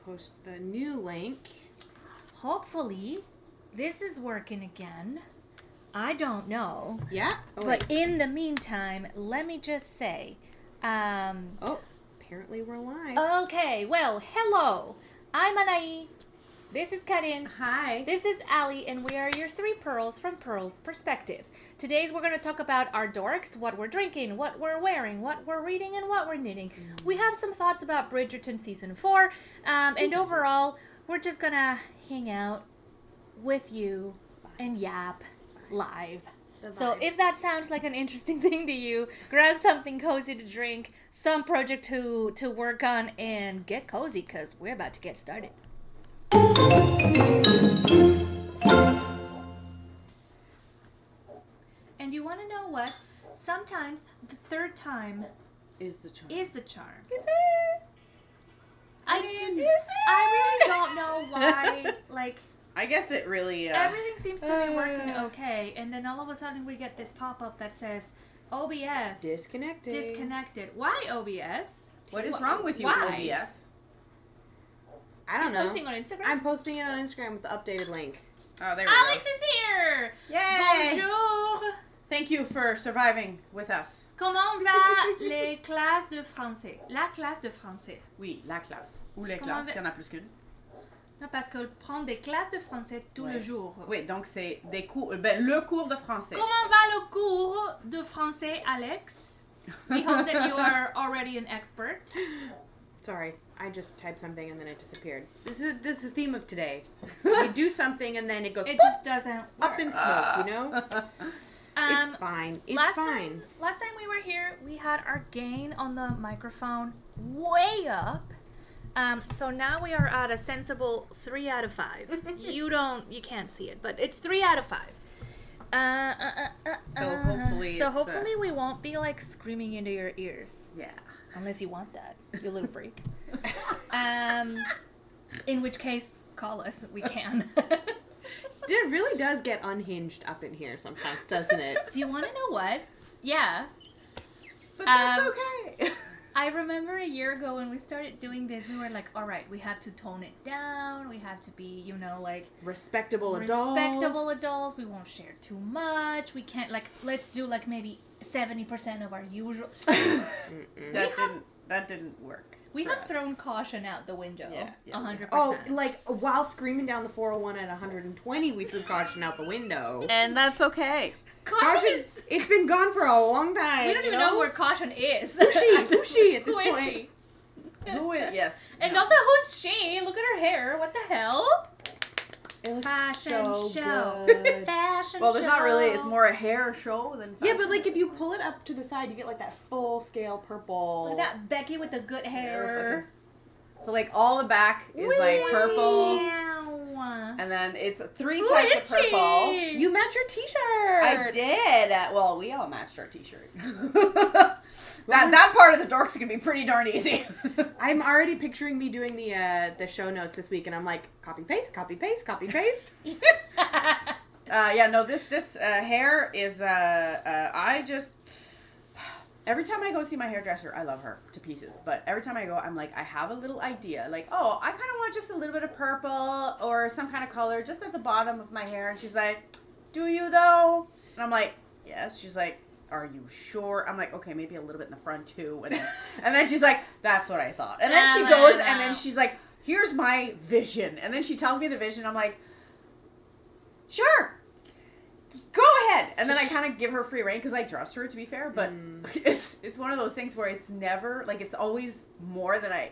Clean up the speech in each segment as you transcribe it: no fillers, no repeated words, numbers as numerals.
post the new link. Hopefully, this is working again. I don't know. Yeah. But in the meantime, let me just say. Apparently we're live. Okay, well, hello. I'm Anahí. This is Carine. Hi. This is Ali, and we are your three pearls from Purl's Perspectives. Today we're going to talk about our dorks, what we're drinking, what we're wearing, what we're reading, and what we're knitting. We have some thoughts about Bridgerton Season 4, and overall, we're just going to hang out with you and yap live. So if that sounds like an interesting thing to you, grab something cozy to drink, some project to work on, and get cozy, because we're about to get started. And you want to know what? Sometimes the third time is the charm. Is it? I really don't know why, like... I guess it really... everything seems to be working okay, and then all of a sudden we get this pop-up that says, OBS... Disconnected. Why OBS? What is wrong with you, why? OBS? I don't know. Posting on Instagram? I'm posting it on Instagram with the updated link. Oh, there we Alex go. is here! Yay! Bonjour! Thank you for surviving with us. Comment va les classes de français? La classe de français. Oui, la classe. Ou les Comment classes, s'il y en a plus qu'une. Non, parce que prend des classes de français tous les jours. Oui, donc c'est des cours, le cours de français. Comment va le cours de français, Alex? We hope that you are already an expert. Sorry, I just typed something and then it disappeared. This is the theme of today. You do something and then it goes. It just doesn't work. Up in smoke, you know. It's fine. It's fine. Last time we were here, we had our gain on the microphone way up. So now we are at a sensible 3 out of 5. You can't see it, but it's 3 out of 5. So hopefully we won't be like screaming into your ears. Yeah. Unless you want that, you little freak. In which case, call us. We can. It really does get unhinged up in here sometimes, doesn't it? Do you want to know what? Yeah. But that's okay. I remember a year ago when we started doing this, we were like, all right, we have to tone it down. We have to be, like... Respectable adults. We won't share too much. We can't, let's do, maybe 70% of our usual... That didn't work. We have thrown caution out the window. Yeah, 100%. Oh, while screaming down the 401 at 120, we threw caution out the window. And that's okay. Caution, it's been gone for a long time. We don't even know where Caution is. Who's she at this point? Who is she? Who is, yes. And also, who's she? Look at her hair. What the hell? It looks Fashion so show. good. Fashion Well, there's show. not really, it's more a hair show than fashion. Yeah, but if you pull it up to the side, you get that full scale purple. Look at that Becky with the good hair. So all the back is purple. Wow. And then it's 3 types of purple. She? You match your t-shirt. I did. Well, we all matched our t-shirt. that part of the dorks is gonna be pretty darn easy. I'm already picturing me doing the show notes this week, and I'm like, copy paste, copy paste, copy paste. This hair is I just. Every time I go see my hairdresser, I love her to pieces. But every time I go, I'm like, I have a little idea. I kind of want just a little bit of purple or some kind of color just at the bottom of my hair. And she's like, do you though? And I'm like, yes. She's like, are you sure? I'm like, okay, maybe a little bit in the front too. And then she's like, that's what I thought. And then she goes and then she's like, here's my vision. And then she tells me the vision. I'm like, sure. Go ahead. And then I kind of give her free rein because I trust her, to be fair. But it's one of those things where it's never, it's always more than I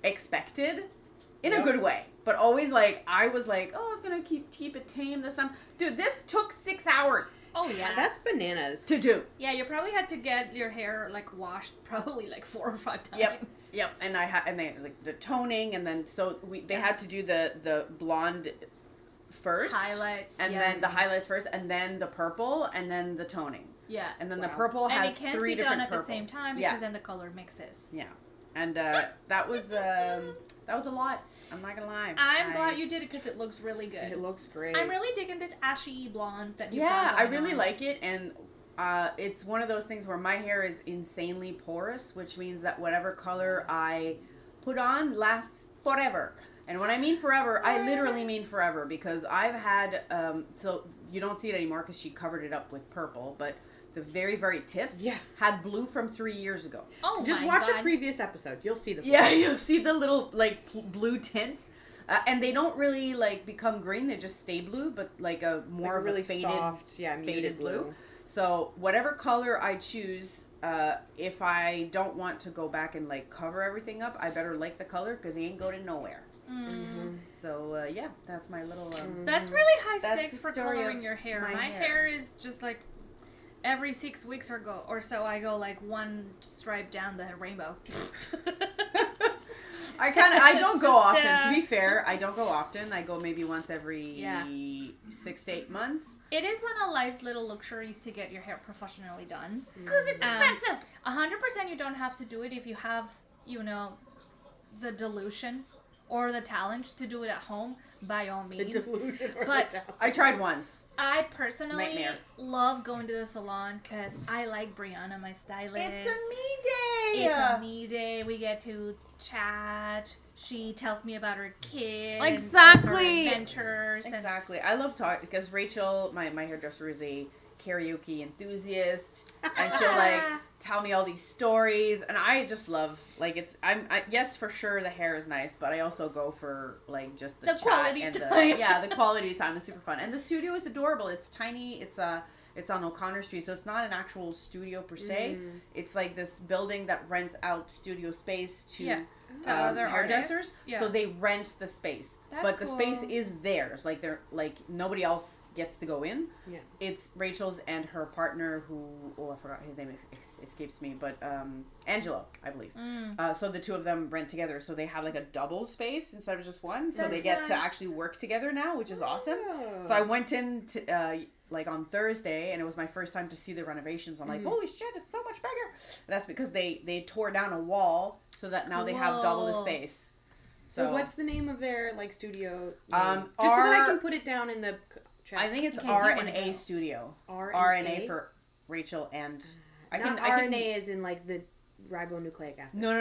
expected in a good way. But always, I was like, oh, I was going to keep it tame this time. Dude, this took 6 hours. Oh, yeah. That's bananas. To do. Yeah, you probably had to get your hair, washed probably, 4 or 5 times. Yep. And they the toning, and then, they had to do the blonde first. Highlights. And then the highlights first, and then the purple, and then the toning. Yeah. And then the purple has 3 different purples. And it can't be done at the same time because then the color mixes. Yeah. And that was a lot. I'm not gonna lie. I'm glad you did it because it looks really good. It looks great. I'm really digging this ashy blonde that you got. Yeah, I really like it, and it's one of those things where my hair is insanely porous, which means that whatever color I put on lasts forever. And when I mean forever, I literally mean forever, because I've had, so you don't see it anymore because she covered it up with purple, but the very, very tips had blue from 3 years ago. Oh Just my watch God. a previous episode. You'll see the Yeah, you'll see the little, like, blue tints. And they don't really, like, become green. They just stay blue, but, like, a more like a really of a faded, soft, faded blue. So whatever color I choose, if I don't want to go back and, like, cover everything up, I better like the color because he ain't going nowhere. So, yeah, that's my little... That's really high That's stakes the for story coloring of your hair. my My hair. hair is just like every 6 weeks or so I go like one stripe down the rainbow. I don't go Just, often. To be fair, I don't go often. I go maybe once every 6 to 8 months. It is one of life's little luxuries to get your hair professionally done. Because it's expensive. 100% you don't have to do it if you have, you know, the delusion or the talent to do it at home, by all means. delusion or But- the talent. I tried once. I personally Nightmare. love going to the salon because I like Brianna, my stylist. It's a me day. It's a me day. We get to chat. She tells me about her kids. Exactly. Her adventures. Exactly. I love talking because Rachel, my hairdresser, is a karaoke enthusiast, and she'll like tell me all these stories, and I just love like yes, for sure the hair is nice, but I also go for like just the chat quality and time. the quality time is super fun, and the studio is adorable. It's tiny. It's on O'Connor Street, so it's not an actual studio per se. It's like this building that rents out studio space to other hairdressers. artists. Yeah. So they rent the space, That's but the space cool. is theirs. Like they're like nobody else gets to go in. Yeah. It's Rachel's and her partner, who I forgot his name escapes me, but Angelo, I believe. So the two of them rent together, so they have like a double space instead of just one. So That's they get to nice. actually work together now, which is awesome. Oh. So I went in to, like on Thursday, and it was my first time to see the renovations. I'm like, holy shit, it's so much bigger. And that's because they tore down a wall so that now they have double the Cool. space. So what's the name of their like studio? Um, just so that I R- can put it down in the chat. I think it's In case you wanna R&A go. Studio. R&A? R&A for Rachel and I Not can RNA as in like the ribonucleic acid. No.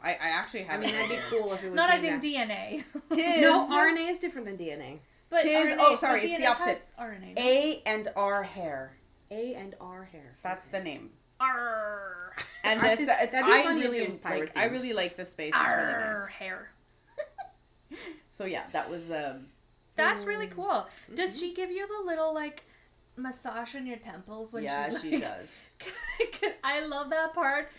I actually have I mean it that'd be here. cool if it was Not as named in after- DNA. Tis No, RNA is different than DNA. But Tis- RNA, oh, sorry, but it's the DNA opposite. has RNA. no? A and R hair. A and R hair. That's the name. Arr. And That'd be I funny if really it was pirate I themed. really like this space. It's really Arr, nice. hair. So yeah, that was That's really cool. Does she give you the little like massage on your temples when yeah, she's she like, does. I love that part.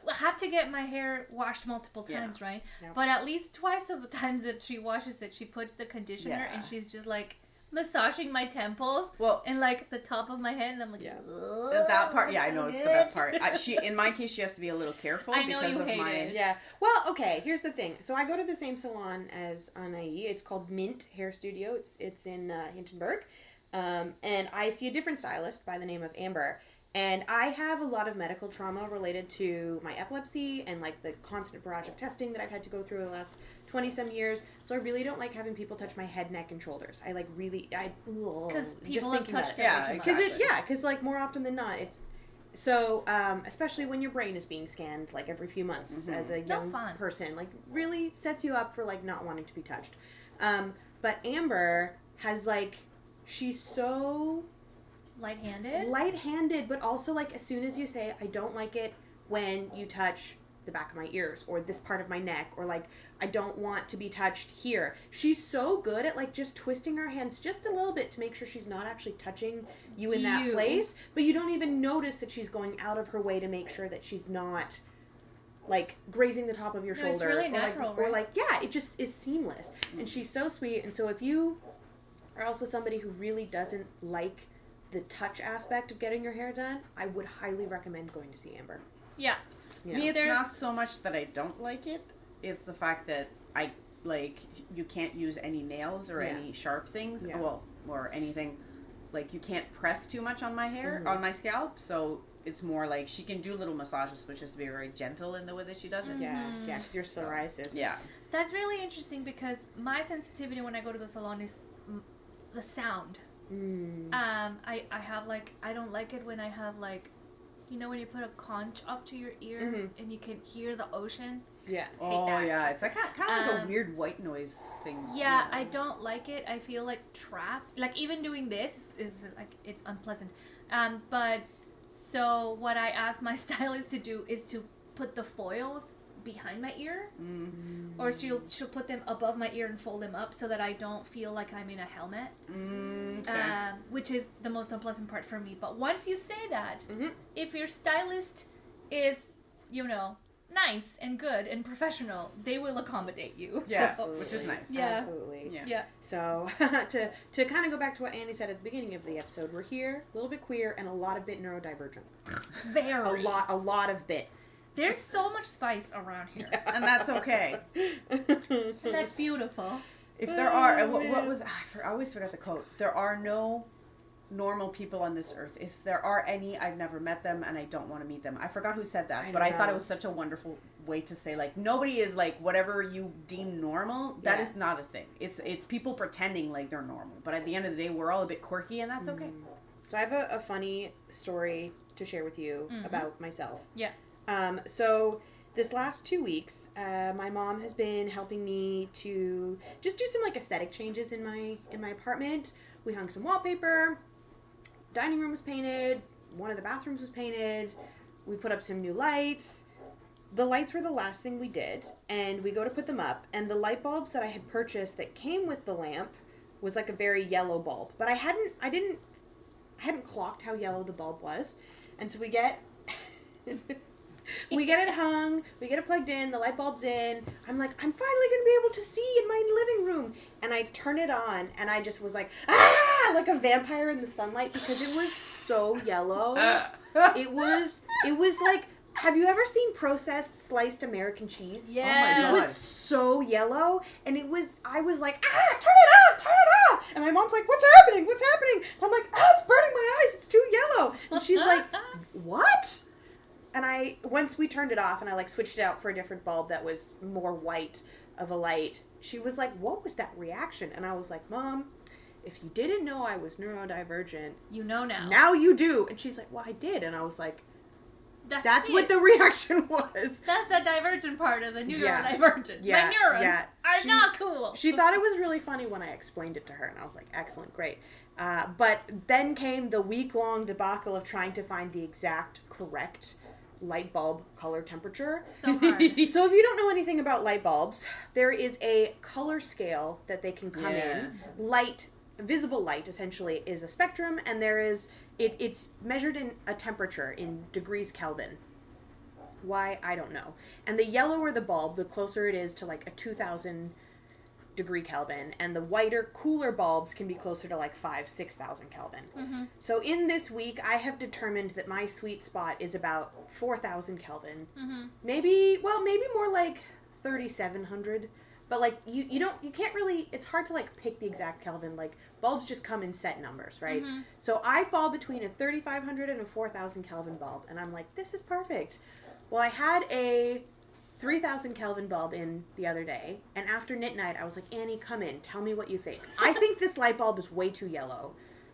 I have to get my hair washed multiple times, right? Yep. But at least twice of the times that she washes it, she puts the conditioner and Yeah. she's just like massaging my temples Well, and like the top of my head, and I'm like, Yeah. that part, yeah, I know it's the best part. In my case, she has to be a little careful I know because you of hate my. it. Yeah. Well, okay. Here's the thing. So I go to the same salon as Anahí. It's called Mint Hair Studio. It's in Hintonburg, and I see a different stylist by the name of Amber. And I have a lot of medical trauma related to my epilepsy and like the constant barrage of testing that I've had to go through the last 20-some years. So I really don't like having people touch my head, neck, and shoulders. I like really because just people have thinking about touched it. it way too much. Exactly. Because like more often than not, it's so especially when your brain is being scanned like every few months as a No young fun. person, like really sets you up for like not wanting to be touched. But Amber has like she's so light-handed, but also like as soon as you say I don't like it when you touch the back of my ears or this part of my neck or like I don't want to be touched here. She's so good at like just twisting her hands just a little bit to make sure she's not actually touching you in that place, but you don't even notice that she's going out of her way to make sure that she's not like grazing the top of your No, shoulders it's really or natural, like or right? like yeah, it just is seamless. And she's so sweet. And so if you are also somebody who really doesn't like the touch aspect of getting your hair done, I would highly recommend going to see Amber. Yeah. You know? Me, it's There's- not so much that I don't like it. It's the fact that I like you can't use any nails or Yeah. any sharp things. Yeah. Well, or anything like you can't press too much on my hair Mhm. on my scalp. So it's more like she can do little massages, but just be very gentle in the way that she does it. Yeah, yeah, because your psoriasis. Yeah. That's really interesting because my sensitivity when I go to the salon is the sound. I have like I don't like it when I have like, you know, when you put a conch up to your ear and you can hear the ocean. Yeah. Oh that. yeah, it's like kind of like a weird white noise thing. Yeah, I don't like it. I feel like trapped. Like even doing this is like it's unpleasant. But so what I asked my stylist to do is to put the foils behind my ear, or she'll put them above my ear and fold them up so that I don't feel like I'm in a helmet. Okay. Which is the most unpleasant part for me. But once you say that, if your stylist is, nice and good and professional, they will accommodate you. Yeah, So, which is nice. Yeah. Absolutely. yeah. So to kind of go back to what Annie said at the beginning of the episode, we're here a little bit queer and a lot of bit neurodivergent. Very. A lot of bit. There's so much spice around here. And that's okay. And that's beautiful. If there are, what was, I always forget the quote. There are no normal people on this earth. If there are any, I've never met them and I don't want to meet them. I forgot who said that, but I thought it was such a wonderful way to say, like, nobody is like whatever you deem normal. That is not a thing. It's people pretending like they're normal. But at the end of the day, we're all a bit quirky and that's okay. So I have a funny story to share with you about myself. Yeah. So this last 2 weeks, my mom has been helping me to just do some like aesthetic changes in my apartment. We hung some wallpaper. Dining room was painted. One of the bathrooms was painted. We put up some new lights. The lights were the last thing we did, and we go to put them up, and the light bulbs that I had purchased that came with the lamp was like a very yellow bulb, but I hadn't clocked how yellow the bulb was, and so we get it hung, we get it plugged in, the light bulb's in. I'm like, I'm finally going to be able to see in my living room. And I turn it on, and I just was like, like a vampire in the sunlight because it was so yellow. It was like, have you ever seen processed sliced American cheese? Yes. Oh my It God. was so yellow, and I was like, turn it off. And my mom's like, what's happening? And I'm like, it's burning my eyes. It's too yellow. And she's like, what? And once we turned it off and I like switched it out for a different bulb that was more white of a light, she was like, what was that reaction? And I was like, Mom, if you didn't know I was neurodivergent, You know now. now you do. And she's like, well, I did. And I was like, that's it. what the reaction was. That's the divergent part of the Yeah. neurodivergent. Yeah. My neurons Yeah. are not cool. She thought it was really funny when I explained it to her, and I was like, excellent, great. But then came the week-long debacle of trying to find the exact correct light bulb color temperature. So hard. So if you don't know anything about light bulbs, there is a color scale that they can come in. Visible light essentially is a spectrum, and there is it's measured in a temperature in degrees Kelvin. Why, I don't know. And the yellower the bulb, the closer it is to like a 2000 degree Kelvin, and the whiter, cooler bulbs can be closer to like 5,000-6,000 Kelvin. So in this week, I have determined that my sweet spot is about 4,000 Kelvin. Maybe more like 3,700. But like you can't really. It's hard to like pick the exact Kelvin. Like bulbs just come in set numbers, right? So I fall between a 3,500 and a 4,000 Kelvin bulb, and I'm like, this is perfect. Well, I had a 3,000 Kelvin bulb in the other day, and after knit night, I was like, Annie, come in, tell me what you think. I think this light bulb is way too yellow.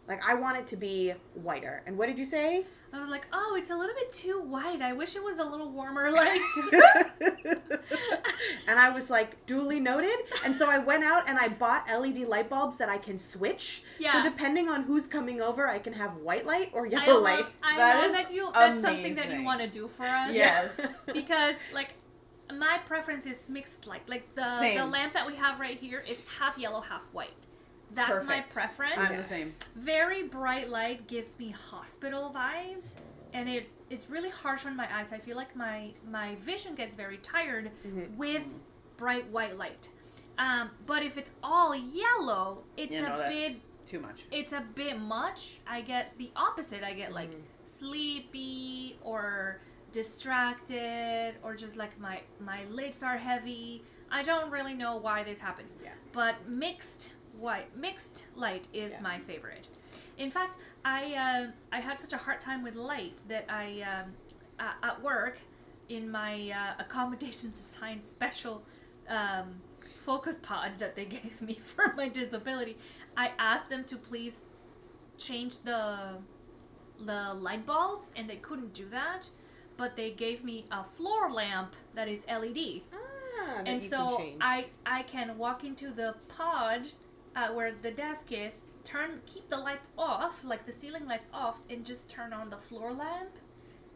Like, I want it to be whiter. And what did you say? I was like, oh, it's a little bit too white. I wish it was a little warmer light. And I was like, duly noted. And so I went out and I bought LED light bulbs that I can switch. Yeah. So depending on who's coming over, I can have white light or yellow light. I That love is that that's something that you amazing. want to do for us. Yes. Because, like, my preference is mixed light. Like, the Same. lamp that we have right here is half yellow, half white. That's my Perfect. preference. I'm the same. Very bright light gives me hospital vibes, and it's really harsh on my eyes. I feel like my vision gets very tired with bright white light. But if it's all yellow, it's that's bit too much. it's a bit much. I get the opposite. I get like sleepy or distracted, or just like my lids are heavy. I don't really know why this happens. Yeah. But mixed light is my favorite. In fact, I had such a hard time with light that I at work in my accommodations assigned special focus pod that they gave me for my disability, I asked them to please change the light bulbs, and they couldn't do that, but they gave me a floor lamp that is LED. that And you so can change. I can walk into the pod where the desk is, keep the lights off, like the ceiling lights off, and just turn on the floor lamp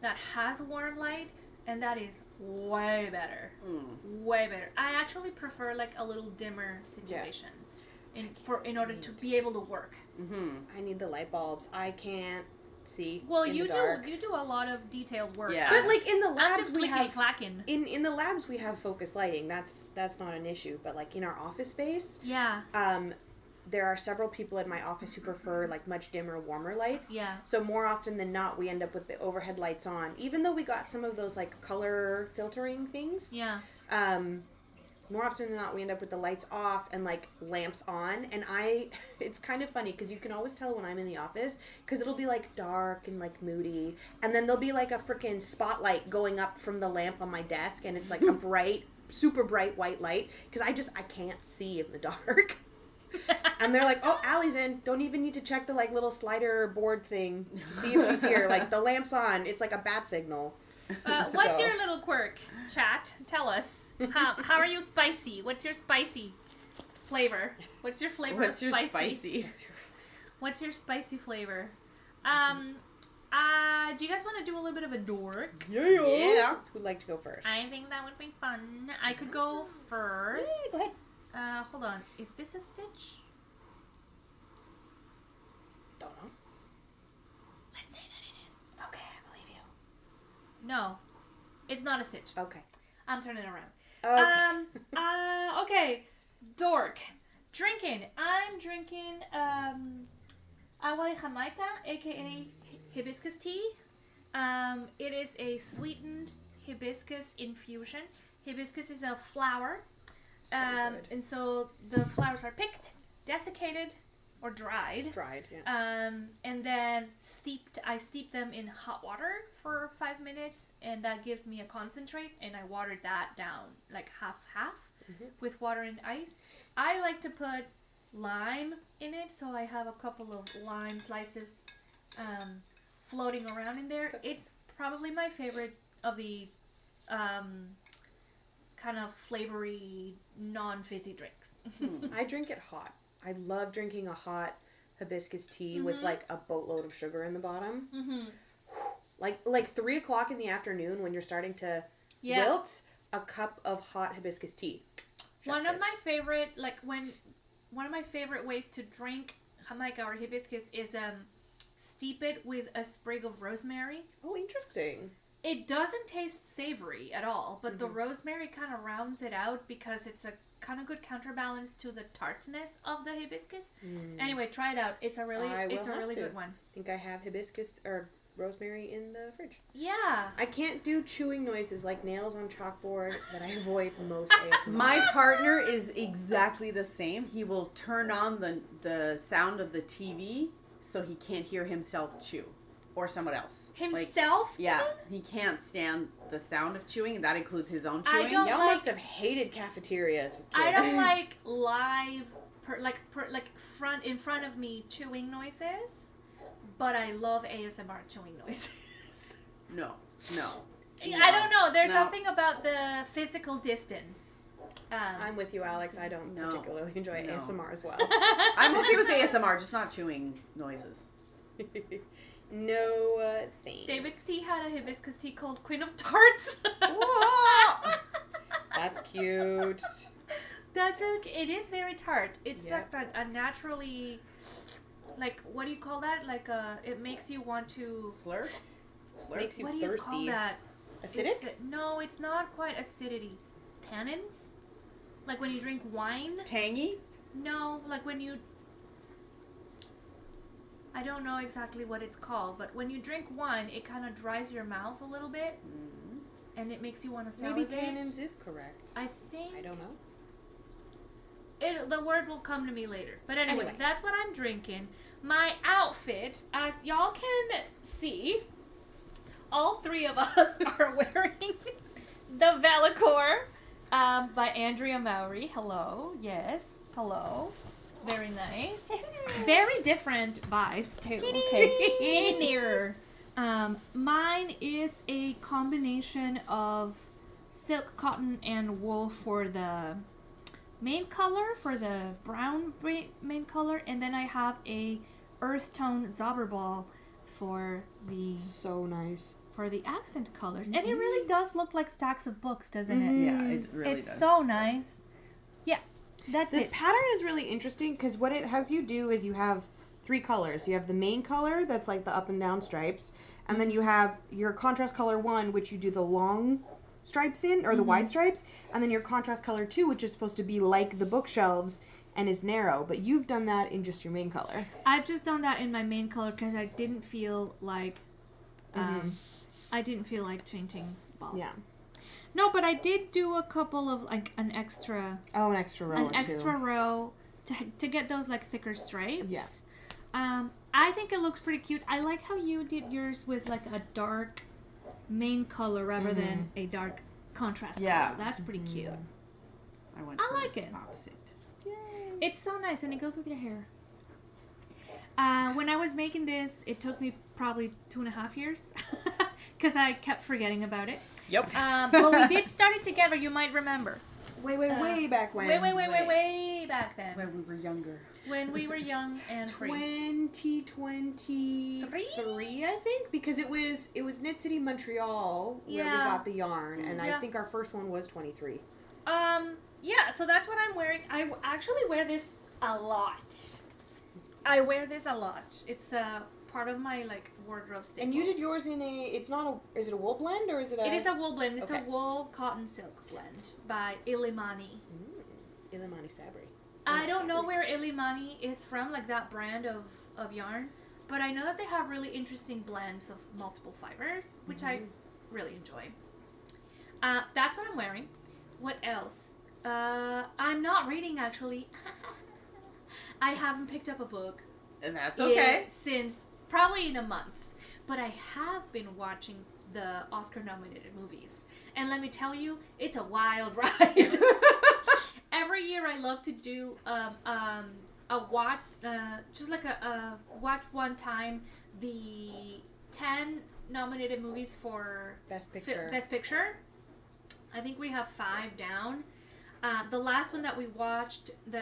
that has a warm light, and that is way better. Way better. I actually prefer like a little dimmer situation in order to be able to work. I need the light bulbs. I can't see. Well, in you the dark. do a lot of detailed work. Yeah. But like in the I'm labs just we have clacking. in the labs we have focused lighting. That's not an issue. But like in our office space, Yeah. there are several people in my office who prefer like much dimmer, warmer lights. Yeah. So more often than not, we end up with the overhead lights on, even though we got some of those like color filtering things. Yeah. More often than not, we end up with the lights off and like lamps on. And it's kind of funny because you can always tell when I'm in the office because it'll be like dark and like moody, and then there'll be like a freaking spotlight going up from the lamp on my desk, and it's like a bright, super bright white light because I can't see in the dark. And they're like, "Oh, Allie's in. Don't even need to check the like little slider board thing to see if she's here. Like the lamp's on. It's like a bat signal." What's your little quirk, chat? Tell us. How are you spicy? What's your spicy flavor? What's your flavor What's of your spicy? spicy? What's your spicy flavor? Do you guys want to do a little bit of a dork? Yeah. Who'd like to go first? I think that would be fun. I could go first. Go ahead. Hold on. Is this a stitch? Don't know. Let's say that it is. Okay, I believe you. No, it's not a stitch. Okay. I'm turning it around. Okay. Okay. Dork. Drinking. I'm drinking agua de Jamaica, aka hibiscus tea. It is a sweetened hibiscus infusion. Hibiscus is a flower. Good. And so the flowers are picked, desiccated, or dried. Dried, yeah. And then I steep them in hot water for 5 minutes, and that gives me a concentrate, and I watered that down like half with water and ice. I like to put lime in it, so I have a couple of lime slices floating around in there. It's probably my favorite of the kind of flavory, non-fizzy drinks. I drink it hot. I love drinking a hot hibiscus tea with like a boatload of sugar in the bottom. Like 3 o'clock in the afternoon when you're starting to wilt, a cup of hot hibiscus tea. One of my favorite ways to drink Jamaica or hibiscus is steep it with a sprig of rosemary. Oh, interesting. It doesn't taste savory at all, but the rosemary kind of rounds it out because it's a kind of good counterbalance to the tartness of the hibiscus. Anyway, try it out. It's a really good one. I think I have hibiscus or rosemary in the fridge. Yeah. I can't do chewing noises like nails on chalkboard that I avoid most ASMR. My partner is exactly the same. He will turn on the sound of the TV so he can't hear himself chew. Or someone else. Himself? Yeah. Even? He can't stand the sound of chewing. That includes his own chewing. don't Y'all like- must have hated cafeterias as kids. I don't like live, in front of me chewing noises, but I love ASMR chewing noises. No. I don't know. There's No. something about the physical distance. I'm with you, Alex. I don't particularly enjoy No. ASMR as well. I'm okay with ASMR, just not chewing noises. No thanks. David's tea had a hibiscus tea called Queen of Tarts. That's cute. That's really. It is very tart. It's Yep. like a naturally, like, what do you call that? Like it makes you want to. Slurp? Makes you What do you thirsty. call that? Acidic? No, it's not quite acidity. Tannins? Like when you drink wine? Tangy? No, like when you... I don't know exactly what it's called, but when you drink wine, it kind of dries your mouth a little bit, and it makes you want to Maybe salivate. tannins is correct. I think... I don't know. The word will come to me later. But anyway, Anyway. that's what I'm drinking. My outfit, as y'all can see, all three of us are wearing the Vellichor by Andrea Mowry. Hello. Yes. Hello. Very nice. Very different vibes, too. Okay. In nearer. Mine is a combination of silk, cotton, and wool for the main color, for the brown main color, and then I have a earth tone zobber ball for the So nice. for the accent colors. And it really does look like stacks of books, doesn't it? Yeah, it really It's does. so nice. Yeah, that's The it. pattern is really interesting because what it has you do is you have 3 colors. You have the main color that's like the up and down stripes, and then you have your contrast color 1, which you do the long stripes in, or the wide stripes, and then your contrast color 2, which is supposed to be like the bookshelves and is narrow, but you've done that in just your main color. I've just done that in my main color because I didn't feel like changing balls. Yeah. No, but I did do a couple of like an extra Oh, an extra row. row to get those like thicker stripes. Yeah. I think it looks pretty cute. I like how you did yours with like a dark main color rather than a dark contrast color. That's pretty cute. I like it. Opposite. It's so nice, and it goes with your hair. When I was making this, it took me probably 2.5 years because I kept forgetting about it. Yep. But we did start it together. You might remember. Way back when. Way back then. When we were younger. When we were young and free. 2023, I think, because it was Knit City Montreal where we Yeah. got the yarn, and I Yeah. think our first one was 23. Yeah, so that's what I'm wearing. I actually wear this a lot. It's part of my like wardrobe staples. And you did yours in is it a wool blend or is it a? It is a wool blend. It's Okay. a wool cotton silk blend by Illimani. Illimani Sabri. I don't know where Illimani is from, like that brand of yarn, but I know that they have really interesting blends of multiple fibers, which I really enjoy. That's what I'm wearing. What else? I'm not reading actually. I haven't picked up a book. And that's okay. Since probably in a month. But I have been watching the Oscar-nominated movies. And let me tell you, it's a wild ride. Every year I love to do a watch, just like a watch one time the 10 nominated movies for Best Picture. Best Picture. I think we have 5 down. The last one that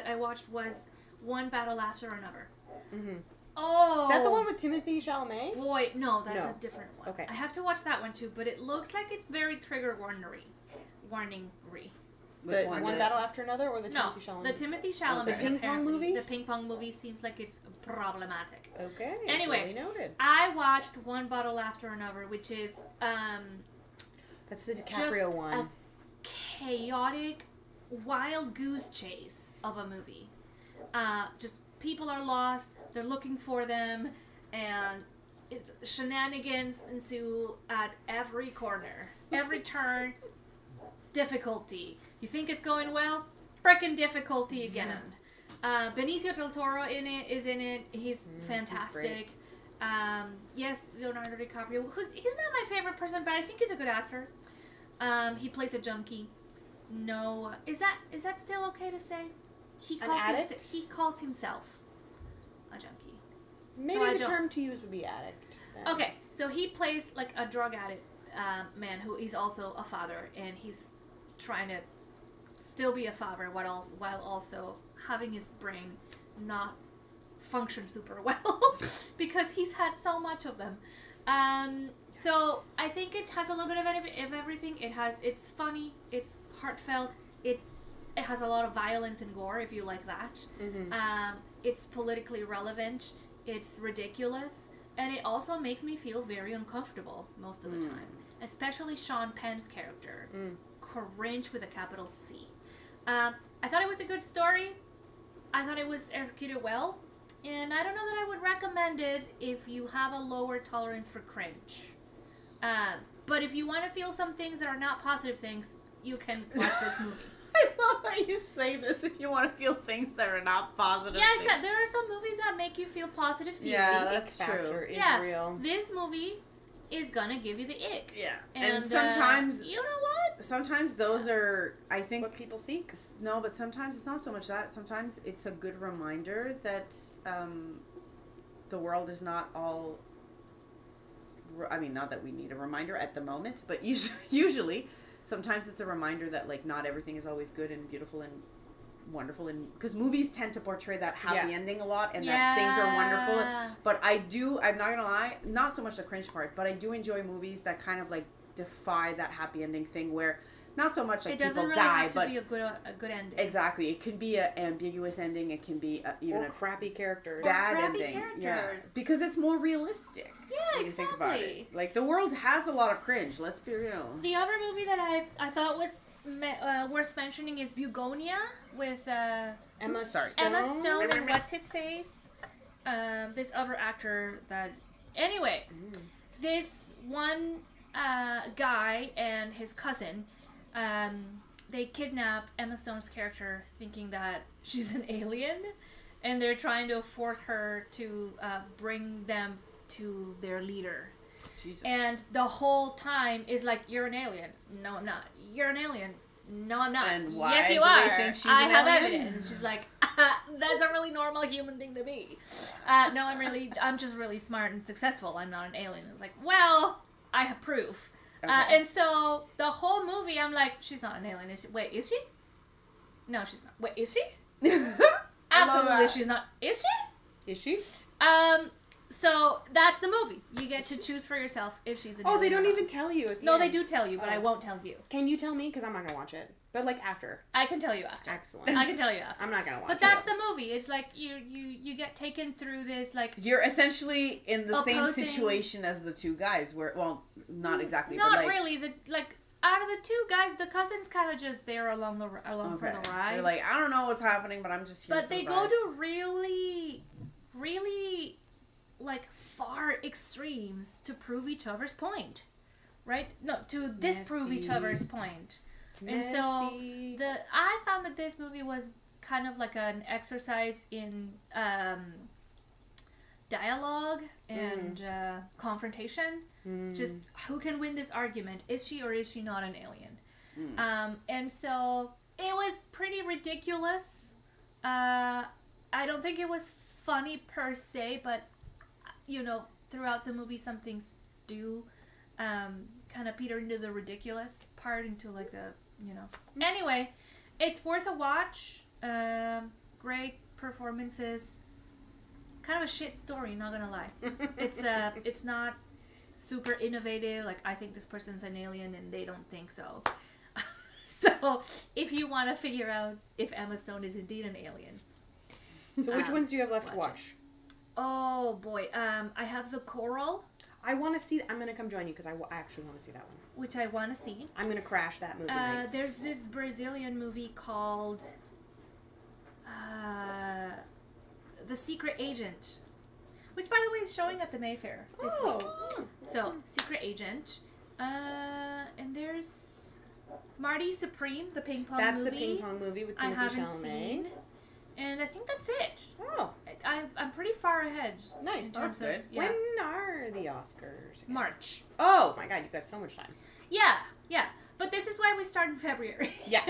I watched was One Battle After Another. Mm-hmm. Oh, Is that the one with Timothy Chalamet? boy? No, that's No. a different one. Okay. I have to watch that one too, but it looks like it's very trigger warning-y. Which The one? One Battle After Another or the No, Timothy Chalamet? the Timothy Chalamet. The ping pong apparently. movie? The ping pong movie seems like it's problematic. Okay. Anyway. Duly noted. I watched One Bottle After Another, which is That's the DiCaprio just one. a chaotic, wild goose chase of a movie. Just people are lost, they're looking for them, and shenanigans ensue at every corner, every turn. Difficulty. You think it's going well? Frickin' difficulty again. Benicio del Toro is in it. He's fantastic. Yes, Leonardo DiCaprio. He's not my favorite person, but I think he's a good actor. He plays a junkie. No, is that still okay to say? He calls himself a junkie. Maybe so the term to use would be addict. then. Okay, so he plays like a drug addict man who is also a father, and he's trying to still be a father while also having his brain not function super well because he's had so much of them. So I think it has a little bit of everything. It's funny, it's heartfelt, it has a lot of violence and gore if you like that. Mm-hmm. It's politically relevant, it's ridiculous, and it also makes me feel very uncomfortable most of the time. Especially Sean Penn's character. Cringe with a capital C. I thought it was a good story. I thought it was executed well. And I don't know that I would recommend it if you have a lower tolerance for cringe. But if you want to feel some things that are not positive things, you can watch this movie. I love how you say this if you want to feel things that are not positive. Yeah, exactly. There are some movies that make you feel positive feelings. Yeah, that's Factor true. is Yeah, real. this movie is gonna give you the ick. Yeah. And sometimes, you know what? sometimes those are, I That's think, what people seek. no, but sometimes it's not so much that. Sometimes it's a good reminder that the world is not all, I mean, not that we need a reminder at the moment, but usually sometimes it's a reminder that like not everything is always good and beautiful and wonderful, and because movies tend to portray that happy ending a lot and that things are wonderful. But I'm not gonna lie, not so much the cringe part, but I do enjoy movies that kind of like defy that happy ending thing where not so much like people really die, have to but be a good ending. exactly, it can be an ambiguous ending. It can be even or crappy characters. bad crappy ending. characters. Yeah, because it's more realistic. Yeah, when you exactly. think about it. Like the world has a lot of cringe. Let's be real. The other movie that I thought was worth mentioning is Bugonia with Emma Stone and what's his face, this other actor that. Anyway, this one guy and his cousin, they kidnap Emma Stone's character, thinking that she's an alien, and they're trying to force her to bring them to their leader. Jesus. And the whole time is like, you're an alien. No, I'm not. You're an alien. No, I'm not. And why yes, you do they are. think she's I an have alien? evidence. She's like, that's a really normal human thing to be. No, I'm just really smart and successful. I'm not an alien. It's like, well, I have proof. Okay. And so the whole movie, I'm like, she's not an alien. Is she? Wait, is she? No, she's not. Wait, is she? Absolutely, she's not. Is she? Is she? So that's the movie. You get to choose for yourself if she's an alien. Oh, they or don't not. even tell you at the No, end. they do tell you, but I won't tell you. Can you tell me? Because I'm not gonna watch it. But like after. I can tell you after. Excellent. I can tell you after. I'm not gonna watch it. But that's the movie. It's like you get taken through this like You're essentially in the same Opposing- situation as the two guys. Where, well, not exactly. not but like, really. Out of the two guys, the cousin's kind of just there along for the ride. So you're like, I don't know what's happening, but I'm just here. But for they the go vibes. to really like far extremes to prove each other's point, right? No, to disprove each Messy. other's point. And so Messy. I found that this movie was kind of like an exercise in dialogue and confrontation. It's just who can win this argument? Is she or is she not an alien? And so it was pretty ridiculous. I don't think it was funny per se, but throughout the movie, some things do kind of peter into the ridiculous part, into like the Anyway, it's worth a watch. Great performances. Kind of a shit story, not gonna lie. It's not super innovative. Like, I think this person's an alien and they don't think so. So if you want to figure out if Emma Stone is indeed an alien. So which ones do you have left to watch watch? Oh boy, I have The Coral, I want to see. I'm gonna come join you because I actually want to see that one. which I want to see. I'm gonna crash that movie. night. There's this Brazilian movie called The Secret Agent, which, by the way, is showing at the Mayfair this week. So, Secret Agent. And there's Marty Supreme, the ping pong That's movie. the ping pong movie with I Timothée haven't Chalamet. seen. And I think that's it. Oh, I'm pretty far ahead. nice. In terms That's of, good. yeah. When are the Oscars? again? March. Oh my God, you've got so much time. Yeah. But this is why we start in February. Yeah.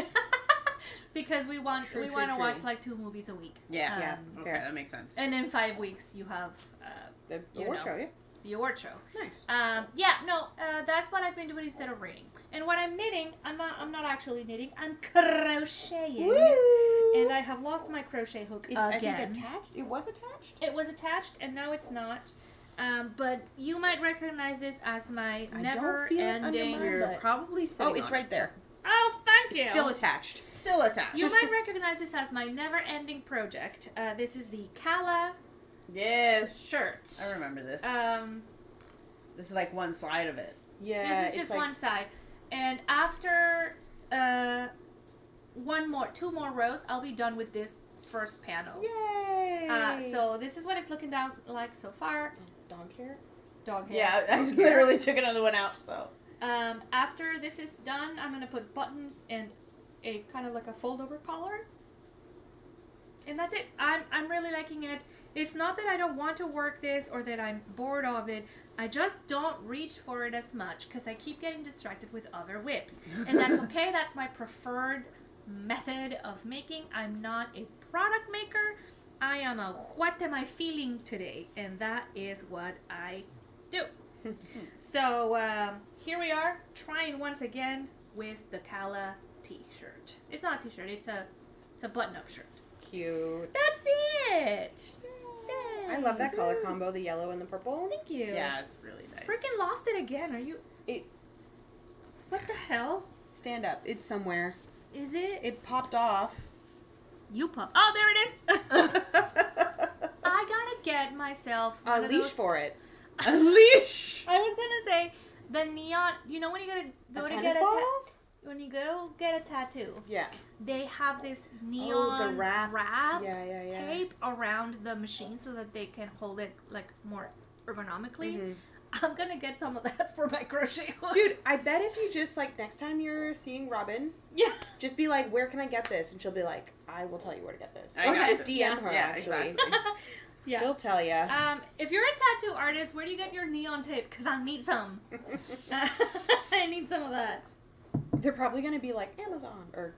Because we want True, to true. watch like 2 movies a week. Yeah. Okay, fair. that makes sense. And in 5 weeks you have The You award know. show, yeah. the award show. Nice. That's what I've been doing instead of reading. And what I'm knitting, I'm not actually knitting. I'm crocheting. Woo! And I have lost my crochet hook It's again. I think attached. It was attached. It was attached, and now it's not. But you might recognize this as my I don't feel it under never-ending. my- You're But- probably sitting Oh, it's on right it. there. Oh, thank you. It's still attached. Still attached. You might recognize this as my never-ending project. This is the Kala Yes. shirt. I remember this. Um, This is like one side of it. Yeah. this is it's just like, one side, and after 2 more rows, I'll be done with this first panel. Yay! So this is what it's looking down like so far. Dog hair. Dog hair. Yeah, I literally took another one out, so. After this is done, I'm gonna put buttons and a kind of like a fold over collar. And that's it. I'm really liking it. It's not that I don't want to work this or that I'm bored of it. I just don't reach for it as much because I keep getting distracted with other whips. And that's okay. That's my preferred method of making. I'm not a product maker. I am a what am I feeling today? And that is what I do. So here we are, trying once again with the Kala t-shirt. It's not a t-shirt, it's a button-up shirt. Cute. That's it! Yay. I love that color combo, the yellow and the purple. Thank you. Yeah, it's really nice. Freaking lost it again. Are you... What the hell? Stand up. It's somewhere. Is it? It popped off. You pop. Oh, there it is! I gotta get myself A leash for it. A leash! I was gonna say, the neon... You know when you go to get when you go get a tattoo, Yeah. they have this neon the wrap. Yeah, tape around the machine so that they can hold it like more ergonomically. Mm-hmm. I'm gonna get some of that for my crochet hook. Dude, I bet if you just, like, next time you're seeing Robin, Yeah. just be like, where can I get this? And she'll be like, I will tell you where to get this. I Or got just it. DM her, Yeah, actually. exactly. Yeah. She'll tell you. If you're a tattoo artist, where do you get your neon tape? Because I need some. I need some of that. They're probably going to be like Amazon or...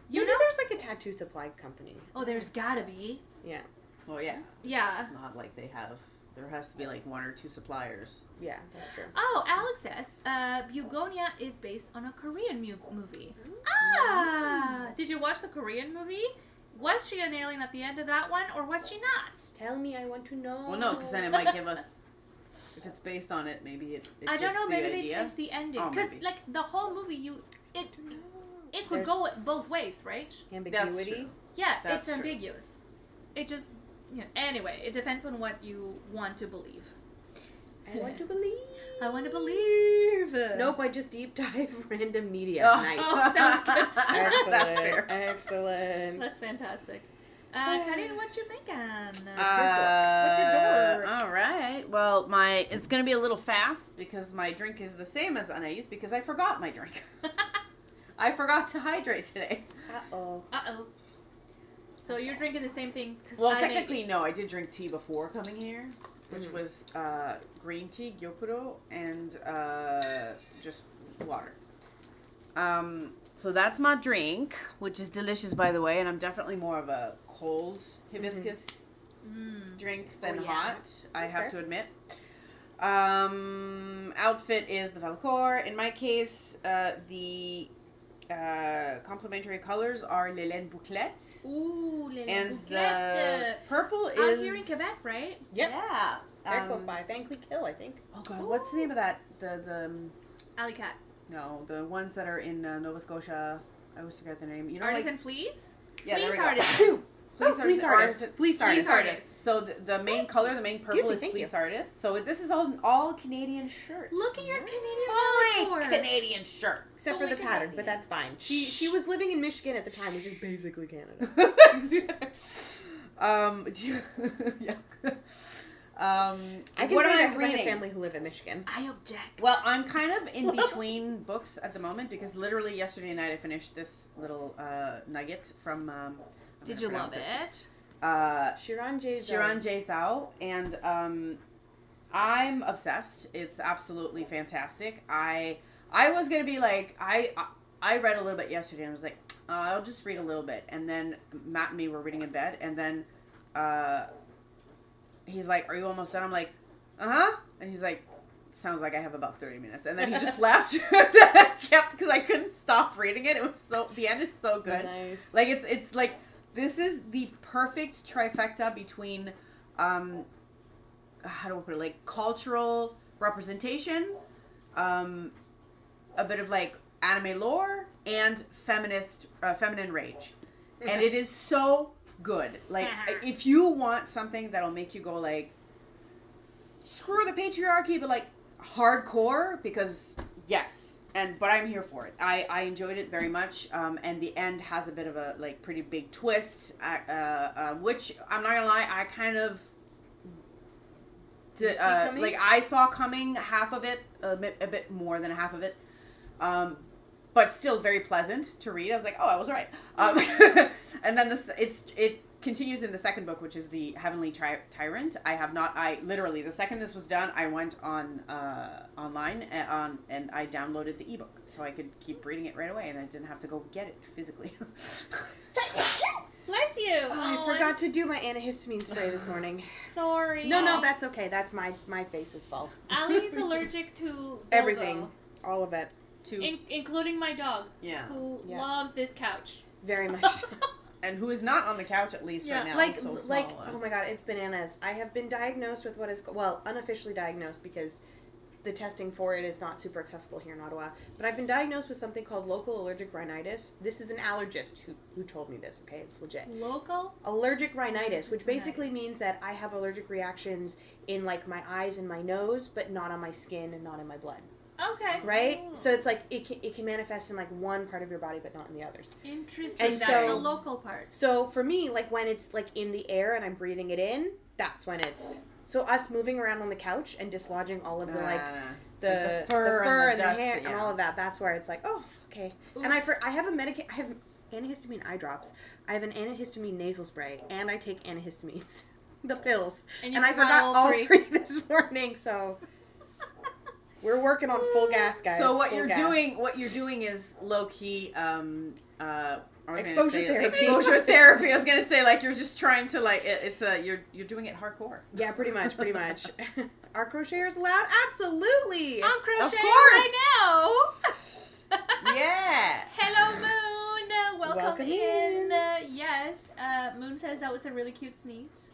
You Maybe know? there's, like, a tattoo supply company. Oh, there's gotta be. Yeah. Well, yeah. Yeah. It's not like they have. There has to be like one or two suppliers. Yeah, that's true. Oh, Alex says, Bugonia is based on a Korean movie. Did you watch the Korean movie? Was she an alien at the end of that one, or was she not? Tell me, I want to know. Well, no, because then it might give us. If it's based on it, maybe it I don't gets know. the Maybe they idea. changed the ending Oh, because, maybe. like, the whole movie, it could There's- go both ways, right? Ambiguity. That's true. Yeah, That's it's true. ambiguous. It just, anyway, it depends on what you want to believe. I want to believe. I want to believe. Nope, I just deep dive random media. Oh. Nice. Oh, sounds good. Excellent. That's fair. Excellent. That's fantastic. Carine, what you thinking? What's your What's door? All right. Well, it's gonna be a little fast because my drink is the same as Anahí's because I forgot my drink. I forgot to hydrate today. Uh-oh. Uh-oh. So you're drinking the same thing? 'Cause Well, I technically, no. I did drink tea before coming here, which was green tea, gyokuro, and just water. So that's my drink, which is delicious, by the way. And I'm definitely more of a cold hibiscus drink than hot. I have to admit. Outfit is the Vellichors. In my case, the complementary colors are Les Laines Bouclettes. Ooh, And the the purple is... out here in Quebec, right? Yep. Yeah. Very close by. Van Cleek Hill, I think. Oh, God. What's the name of that? The Alley Cat. No, the ones that are in Nova Scotia. I always forget the name. You know, Artisan Fleece? Yeah, there Fleece we go. artist. Fleece artist. Fleece artist. artist. So the main color, the main purple is thank fleece you. artist. So this is all Canadian shirts. Look at your Canadian Vellichors. Canadian shirt. Except for the pattern, but that's fine. She was living in Michigan at the time, which is basically Canada. Yeah. I can what say am that I because I have reading? family who live in Michigan. I object. Well, I'm kind of in between books at the moment because literally yesterday night I finished this little nugget from. Did you love it? Xiran J. Zhao. Xiran J. Zhao, and I'm obsessed. It's absolutely fantastic. I was gonna be like I read a little bit yesterday and I was like I'll just read a little bit, and then Matt and me were reading in bed, and then he's like, "Are you almost done?" I'm like, "Uh-huh," and he's like, "Sounds like I have about 30 minutes," and then he just left. I kept because I couldn't stop reading it. It was the end is so good. Nice. Like it's like. This is the perfect trifecta between, how do I put it, like cultural representation, a bit of like anime lore, and feminine rage. And it is so good. Like, if you want something that'll make you go like, screw the patriarchy, but like hardcore, because yes. But I'm here for it. I enjoyed it very much, and the end has a bit of a like pretty big twist, which I'm not gonna lie, I kind of like I saw coming half of it, a bit more than half of it, but still very pleasant to read. I was like, oh, I was right. And then it continues in the second book, which is the Heavenly Tyrant. I literally, the second this was done, I went on online and I downloaded the ebook so I could keep reading it right away, and I didn't have to go get it physically. Bless you. Oh, I forgot to do my antihistamine spray this morning. Sorry. No, that's okay. That's my face's fault. Allie's allergic to Bilbo. Everything. All of it. Including my dog, Yeah. who loves this couch. Very much so. And who is not on the couch at least right now. Like, so like, small. oh my god, it's bananas. I have been diagnosed with what is, well, unofficially diagnosed because the testing for it is not super accessible here in Ottawa. But I've been diagnosed with something called local allergic rhinitis. This is an allergist who told me this, okay? It's legit. Local? Allergic rhinitis, which basically means that I have allergic reactions in, like, my eyes and my nose, but not on my skin and not in my blood. Okay. Right? So it's like, it can manifest in, like, one part of your body, but not in the others. Interesting. And That's so- the local part. So for me, like, when it's, like, in the air and I'm breathing it in, that's when it's... So us moving around on the couch and dislodging all of the, like, the fur and the dust, hair and all of that, that's where it's like, oh, okay. Ooh. And I have I have antihistamine eye drops. I have an antihistamine nasal spray, and I take antihistamines, the pills. And I forgot all three this morning, so we're working on full gas, guys. So what full you're gas. doing is low key Exposure therapy. Exposure therapy. I was gonna say, like, you're just trying to, like, you're doing it hardcore. Yeah, pretty much. Are crocheters allowed? Absolutely. I'm crocheting course. right now. Yeah. Hello, Moon. Welcome in. Yes. Moon says that was a really cute sneeze.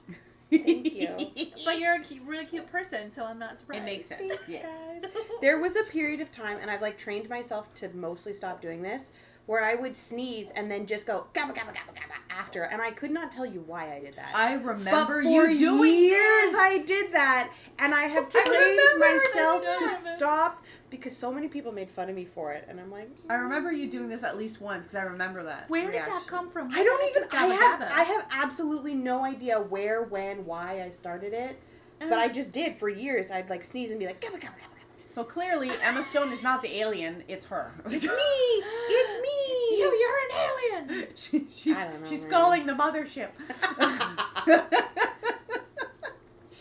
Thank you. But you're a really cute person, so I'm not surprised. It makes sense. Thanks, Yes. guys. There was a period of time, and I've, like, trained myself to mostly stop doing this, where I would sneeze and then just go gabba gabba gabba gabba after, and I could not tell you why I did that. I But remember for you doing years this. I did that, and I have I trained remember myself that. to stop because so many people made fun of me for it, and I'm like, I remember you doing this at least once because I remember that. Where did reaction. that come from? I don't even. Gabba. I have absolutely no idea where, when, why I started it, but I just did for years. I'd like sneeze and be like gabba gabba gabba. So clearly, Emma Stone is not the alien; it's her. It's me. It's me. You're an alien. she's I don't know, she's man. calling the mothership.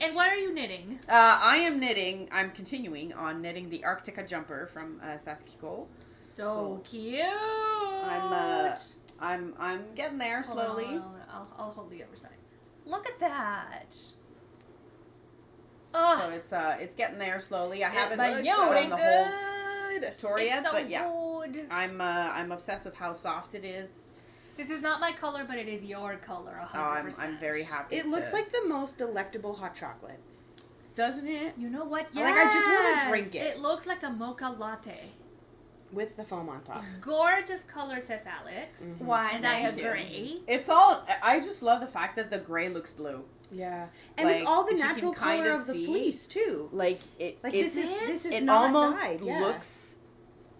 And what are you knitting? I am knitting. I'm continuing on knitting the Arctica jumper from Saskie. So cute. I'm getting there Hold on, slowly. hold on. I'll hold the other side. Look at that. Oh, So it's getting there slowly. I haven't but done the whole Good. tour yet, it's so but yeah, good. I'm obsessed with how soft it is. This is not my color, but it is your color, 100%. I'm very happy. It looks like the most delectable hot chocolate. doesn't it? You know what? Like, I just wanna drink it. It looks like a mocha latte. With the foam on top. Gorgeous color, says Alex. Mhm. Why? And I thank you. agree. It's all. I just love the fact that the gray looks blue. Yeah. And it's Like, all the if you can natural kind color of of the see- fleece, too. Like it. Like, it's, this is it not almost dyed. Yeah. looks.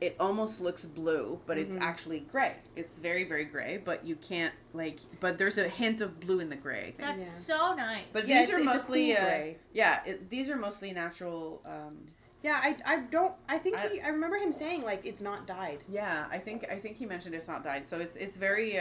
It almost looks blue, but it's Mhm. actually gray. It's very, very gray, but you can't like. But there's a hint of blue in the gray. I think. That's Yeah. so nice. But Yeah, these are it's a mostly cool gray. these are mostly natural. Yeah, I think I- I remember him saying, like, it's not dyed. Yeah, I think he mentioned it's not dyed, so it's very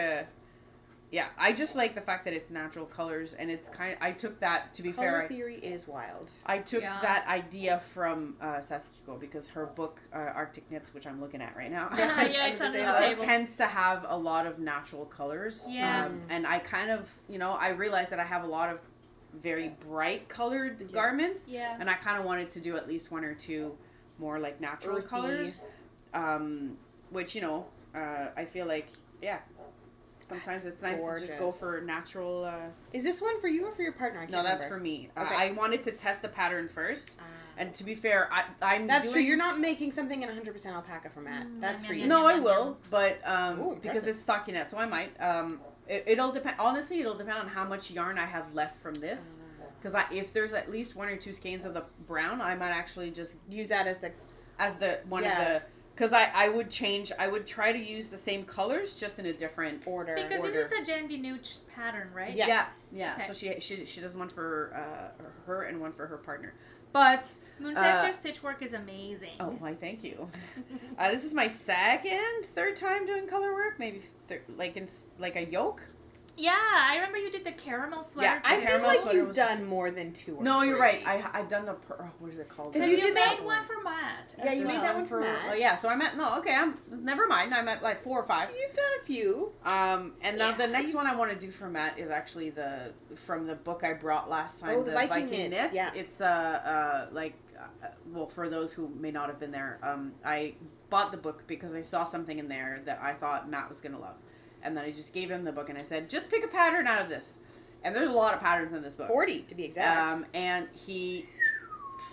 yeah. I just like the fact that it's natural colors, and it's I took that, to be Color fair, theory is wild. I took Yeah. that idea from Saskie because her book Arctic Knits, which I'm looking at right now, Yeah, it's under the table. tends to have a lot of natural colors. Yeah. And I kind of, I realized that I have a lot of very bright colored garments, Yeah. and I kind of wanted to do at least one or two more like natural Earthy. colors, which I feel like sometimes That's it's nice to just go gorgeous. for natural. Is this one for you or for your partner? I can't No, that's remember. for me. Okay. I wanted to test the pattern first, Ah. and to be fair, I'm That's doing, true. You're not making something in 100% alpaca for Matt. That's for you. No, I will, but Ooh, because impressive. it's stockinette, so I might. It'll depend. Honestly, it'll depend on how much yarn I have left from this. Because if there's at least one or two skeins of the brown, I might actually just Use that as the one Yeah. of the. Because I would change. I would try to use the same colors, just in a different order. Because order. this is a Jandy Nooch pattern, right? Yeah. Yeah. Okay. So she does one for her and one for her partner. But Moon says your stitch work is amazing. oh, why? Thank you. This is my third time doing color work. Maybe like a yoke. Yeah, I remember you did the caramel sweater. Yeah, I too. feel Caramel like sweater you've was- done more than two or No, three. you're right. I've done the what is it called? Because Because you you did made that one for Matt. Yeah, as you made well. that one for Matt. Oh yeah, so I'm at never mind. I'm at like 4 or 5. You've done a few. And now Yeah. the next one I want to do for Matt is actually from the book I brought last time. Oh, the Viking knits, knits. yeah. It's well, for those who may not have been there, I bought the book because I saw something in there that I thought Matt was going to love. And then I just gave him the book and I said, just pick a pattern out of this. And there's a lot of patterns in this book. 40 to be exact. And he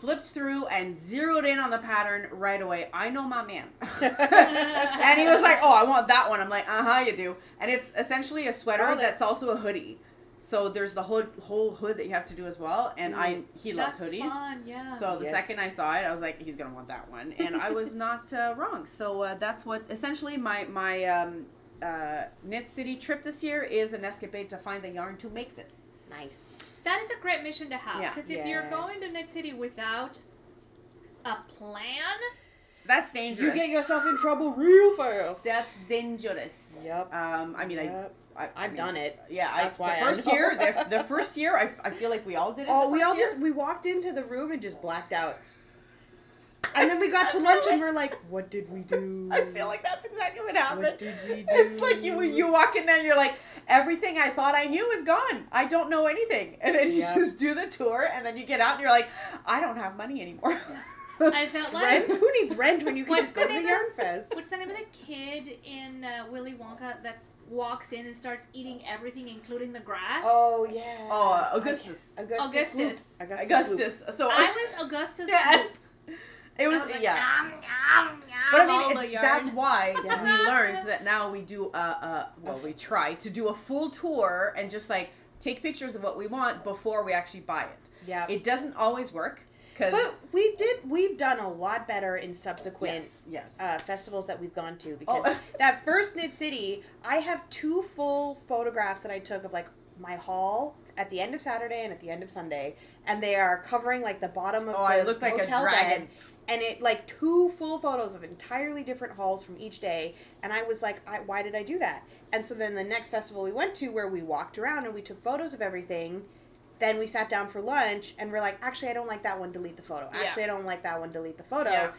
flipped through and zeroed in on the pattern right away. I know my man. And he was like, oh, I want that one. I'm like, you do. And it's essentially a sweater that's also a hoodie. So there's the whole hood that you have to do as well. And he loves hoodies. That's fun, yeah. So the second I saw it, I was like, he's going to want that one. And I was not wrong. So that's what, essentially, my Knit City trip this year is an escapade to find the yarn to make this. Nice. That is a great mission to have. Yeah. Because if you're going to Knit City without a plan... That's dangerous. You get yourself in trouble real fast. That's dangerous. Yep. I've done it. Yeah, that's why the first year. The first year, I feel like we all did it. Oh, we walked into the room and just blacked out. And then we got to lunch and we're like, what did we do? I feel like that's exactly what happened. What did we do? It's like you walk in there and you're like, everything I thought I knew is gone. I don't know anything. And then you just do the tour and then you get out and you're like, I don't have money anymore. I felt like... Rent? Who needs rent when you can just go to the Yarn Fest? What's the name of the kid in Willy Wonka that walks in and starts eating everything, including the grass? Oh, yeah. Oh, Augustus. Augustus. So I was Augustus. Yes. It was, like, yeah. Nom, But I all mean, the yarn. that's why we learned that now we do, we try to do a full tour and just like take pictures of what we want before we actually buy it. Yeah. It doesn't always work. But we've done a lot better in subsequent festivals that we've gone to because that first Knit City, I have 2 full photographs that I took of like my haul at the end of Saturday and at the end of Sunday, and they are covering like the bottom of the I look like hotel a dragon. bed, and it like 2 full photos of entirely different hauls from each day, and I was like, why did I do that? And so then the next festival we went to where we walked around and we took photos of everything. Then we sat down for lunch, and we're like, actually, I don't like that one, delete the photo. Actually, I don't like that one, delete the photo. Yeah.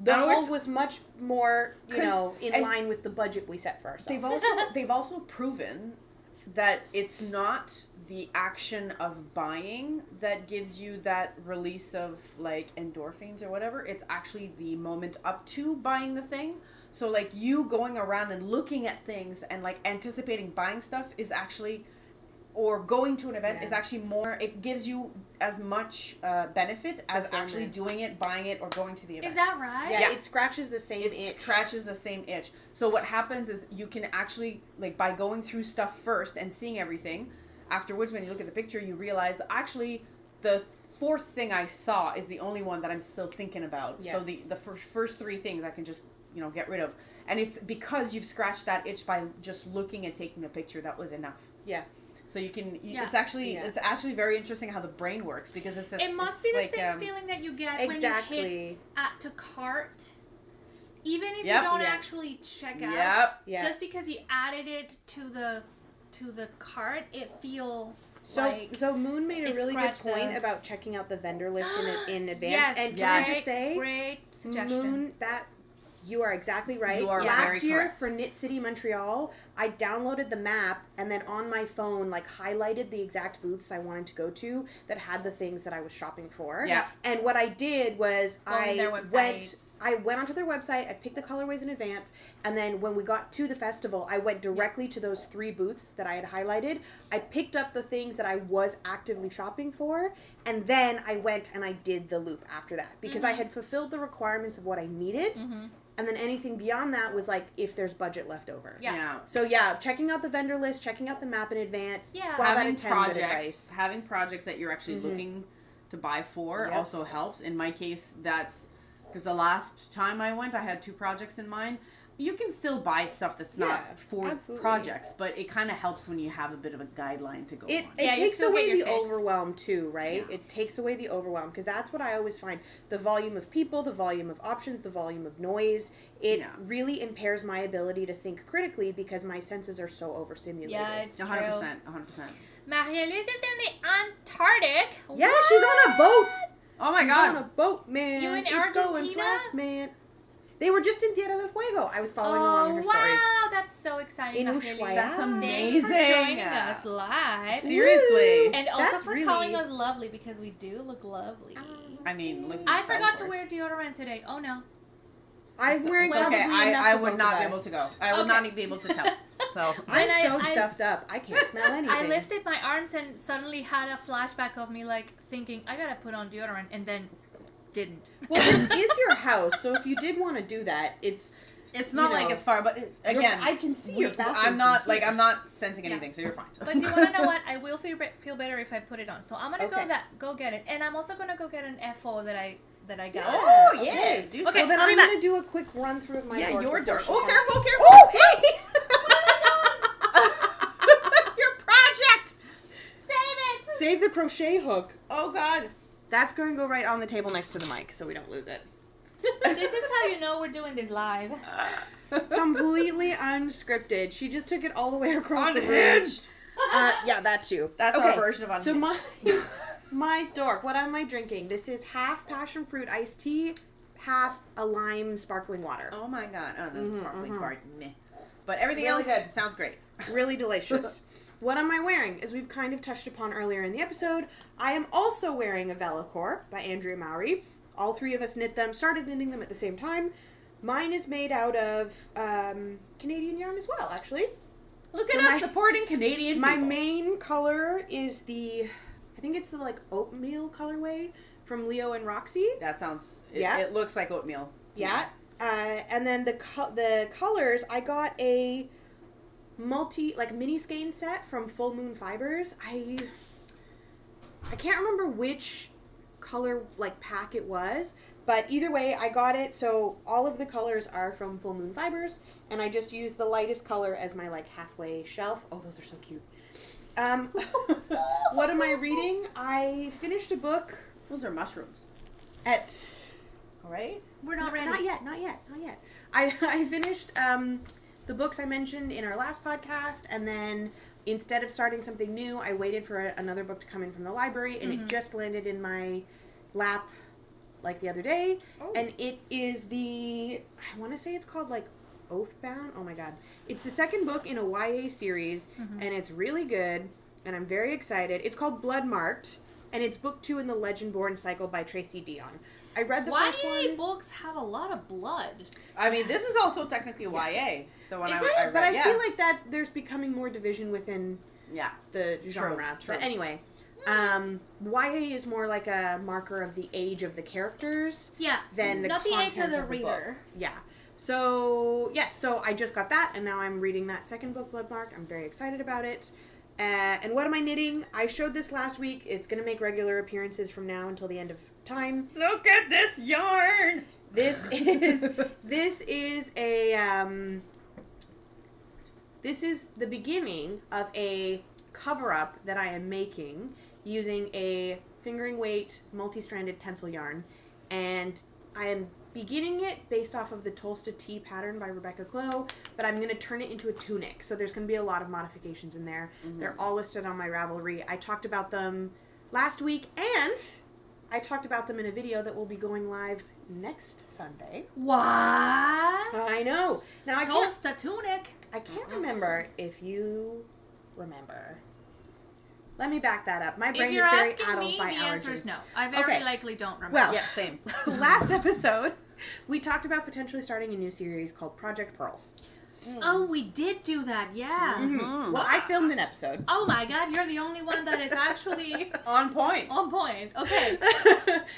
The haul was much more, in line with the budget we set for ourselves. They've also proven that it's not the action of buying that gives you that release of, like, endorphins or whatever. It's actually the moment up to buying the thing. So, like, you going around and looking at things and, like, anticipating buying stuff is actually... or going to an event is actually more, it gives you as much benefit as actually doing it, buying it, or going to the event. Is that right? Yeah, it scratches the same itch. It scratches the same itch. So what happens is you can actually, like, by going through stuff first and seeing everything, afterwards when you look at the picture, you realize, actually, the 4th thing I saw is the only one that I'm still thinking about. Yeah. So the first 3 things I can just, get rid of. And it's because you've scratched that itch by just looking and taking a picture. That was enough. Yeah. So you can. It's actually very interesting how the brain works because it's. It must be the same feeling that you get when you hit add to cart, even if you don't actually check out. Just because you added it to the cart, it feels like. So Moon made a really good point about checking out the vendor list in advance. Yes, and can I just say, great suggestion. Moon, you are exactly right. You are Last year correct. for Knit City Montreal, I downloaded the map and then on my phone, like, highlighted the exact booths I wanted to go to that had the things that I was shopping for. Yeah. And what I did was I went onto their website, I picked the colorways in advance, and then when we got to the festival, I went directly to those 3 booths that I had highlighted. I picked up the things that I was actively shopping for, and then I went and I did the loop after that because I had fulfilled the requirements of what I needed. Mm-hmm. And then anything beyond that was like if there's budget left over. Yeah. So checking out the vendor list, checking out the map in advance. Yeah. 12 out of 10 good advice. Having projects that you're actually looking to buy for also helps. In my case, that's because the last time I went, I had 2 projects in mind. You can still buy stuff that's not for projects, but it kind of helps when you have a bit of a guideline to go on. It takes away the overwhelm too, right? Yeah. It takes away the overwhelm because that's what I always find. The volume of people, the volume of options, the volume of noise. It really impairs my ability to think critically because my senses are so overstimulated. Yeah, it's 100%. 100%. Marie-Elise is in the Antarctic. Yeah, she's on a boat. Oh my she's God. on a boat, man. You in it's Argentina? Going fast, man. They were just in Tierra del Fuego. I was following along in her stories. Wow, that's so exciting. In Naheli. Ushuaia. That's Thanks for amazing. joining us live. Seriously. And also That's for really- calling us lovely, because we do look lovely. I mean, look at I these forgot to dinosaurs. wear deodorant today. Oh no. I'm wearing It's probably okay. enough I for would both not of be us. able to go. I would Okay. not be able to tell. So I'm Then so I- stuffed up. I can't smell anything. I lifted my arms and suddenly had a flashback of me like thinking I gotta put on deodorant, and then didn't. Well, this is your house, so if you did want to do that, it's not You like know, it's far, but again, I can see your bathroom. I'm not from here. I'm not sensing anything, so you're fine. But do you want to know what? I will feel better if I put it on. So I'm gonna Okay. go get it, and I'm also gonna go get an FO that I got. Oh yeah, Okay. do Okay, So then I'll be I'm back. going to do a quick run through of my Yeah, door your before door. she Oh, comes. careful, careful. Oh, hey! Your project. Save it. Save the crochet hook. Oh God. That's going to go right on the table next to the mic, so we don't lose it. This is how you know we're doing this live. Completely unscripted. She just took it all the way across the room. Unhinged. Yeah, that's you. That's our version of So unhinged. my dork. What am I drinking? This is half passion fruit iced tea, half a lime sparkling water. Oh my God. Oh, that's Mhm, sparkling mhm. part. Meh. But everything Really- else good. Sounds great. Really delicious. What am I wearing? As we've kind of touched upon earlier in the episode, I am also wearing a Vellichor by Andrea Mowry. All three of us knit them, started knitting them at the same time. Mine is made out of Canadian yarn as well, actually. Look So at us my- supporting Canadian My people. main color is I think it's the like oatmeal colorway from Leo and Roxy. That sounds. Yeah. It looks like oatmeal. to me. Yeah. And then the colors, I got a mini skein set from Full Moon Fibers. I can't remember which color pack it was, but either way I got it. So all of the colors are from Full Moon Fibers, and I just used the lightest color as my halfway shelf. Oh, those are so cute. What am I reading? I finished a book Those are mushrooms. at All right. We're not ready. Not yet. I finished the books I mentioned in our last podcast, and then instead of starting something new, I waited for another book to come in from the library, and it just landed in my lap the other day. Oh. And it is I want to say it's called Oathbound. Oh my god. It's the second book in a YA series, and it's really good, and I'm very excited. It's called Bloodmarked, and it's book 2 in the Legendborn cycle by Tracey Deonn. I read the first YA one. books have a lot of blood. I mean, this is also technically YA. The one Is I it? read. But I yeah. feel like that there's becoming more division within Yeah. the genre. True. But anyway, YA is more like a marker of the age of the characters Yeah. than the Not the age content of the book. reader. Yeah. So, yes, so I just got that, and now I'm reading that second book, Bloodmarked. I'm very excited about it. And what am I knitting? I showed this last week. It's going to make regular appearances from now until the end of time. Look at this yarn. This is the beginning of a cover-up that I am making using a fingering weight multi-stranded tencel yarn, and I am beginning it based off of the Tolsta Tee pattern by Rebecca Clow, but I'm going to turn it into a tunic, so there's going to be a lot of modifications in there. They're all listed on my Ravelry. I talked about them last week, and I talked about them in a video that will be going live next Sunday. What? I know. Now I Tolsta tunic. can't remember if you remember. Let me back that up. My If brain you're is very asking addled me, by the answer is allergies. no. I very Okay. likely don't remember. Well, Yeah, same. last episode, we talked about potentially starting a new series called Project Pearls. Oh, we did do that, yeah. Mm-hmm. Well, I filmed an episode. Oh my god, you're the only one that is actually On point. on point. Okay.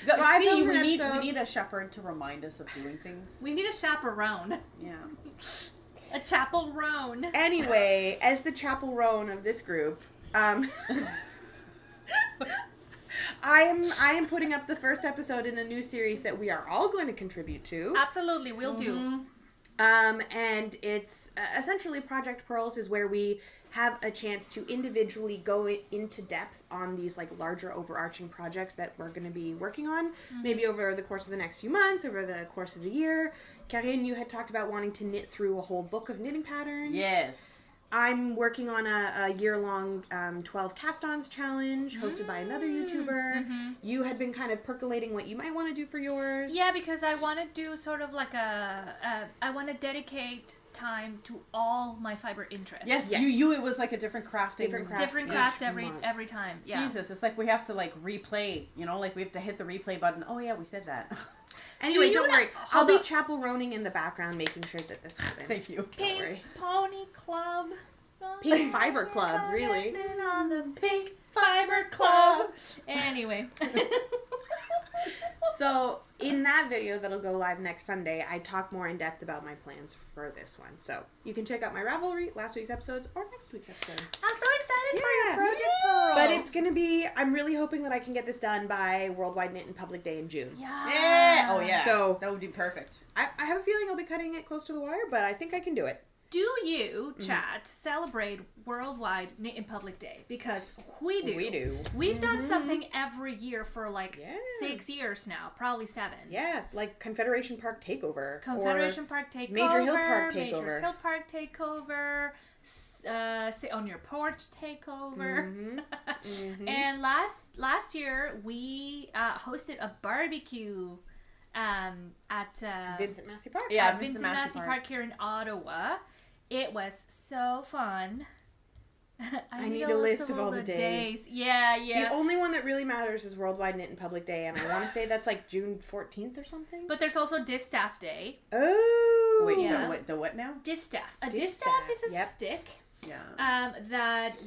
So I See, filmed we an need episode. a shepherd to remind us of doing things. We need a chaperone. Yeah. A chapel roan. Anyway, as the chapel roan of this group, I am putting up the first episode in a new series that we are all going to contribute to. Absolutely, we'll do. And it's essentially Project Pearls is where we have a chance to individually go into depth on these larger overarching projects that we're going to be working on, maybe over the course of the next few months, over the course of the year. Carine, you had talked about wanting to knit through a whole book of knitting patterns. Yes. I'm working on a year-long 12 cast-ons challenge hosted by another YouTuber. You had been kind of percolating what you might want to do for yours. Yeah, because I want to do sort of like I want to dedicate time to all my fiber interests. Yes. It was like a different crafting. Different craft every time. Yeah. Jesus, it's like we have to like replay, like we have to hit the replay button. Oh yeah, we said that. Anyway, don't worry. I'll be chaperoning in the background, making sure that this happens. Thank you. Pink Pony Club. Pink Fiber Club, really. On the Pink Fiber Club. Anyway. So, in that video that'll go live next Sunday, I talk more in depth about my plans for this one. So, you can check out my Ravelry, last week's episodes, or next week's episode. I'm so excited for your project, Pearl. But it's going to be, I'm really hoping that I can get this done by Worldwide Knit and Public Day in June. Yeah. Oh, yeah. So, that would be perfect. I have a feeling I'll be cutting it close to the wire, but I think I can do it. Do you, chat, celebrate Worldwide Knit in Public Day? Because we do. We do. We've done something every year for like 6 years now, probably 7. Yeah, like Confederation Park Takeover. Confederation Park Takeover. Major Hill Park Takeover. Major Hill Park Takeover. Sit on your porch takeover. And last year we hosted a barbecue at Vincent Massey Park. Yeah, Vincent Massey Park here in Ottawa. It was so fun. I need a list of all the days. Yeah. The only one that really matters is Worldwide Knit and Public Day, and I want to say that's like June 14th or something. But there's also Distaff Day. Oh! Wait, yeah. the what now? Distaff. A distaff is a stick. Yeah. That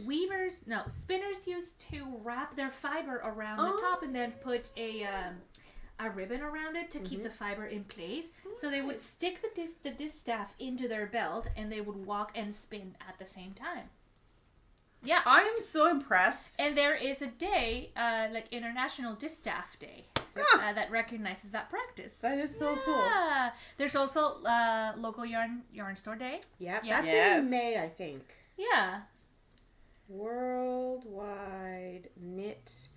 spinners use to wrap their fiber around the top and then put a ribbon around it to keep the fiber in place. So they would stick the distaff into their belt and they would walk and spin at the same time. Yeah. I am so impressed. And there is a day, like International Distaff Day, that recognizes that practice. That is so cool. There's also local yarn store day. Yep, that's in May, I think. Yeah. Worldwide Knit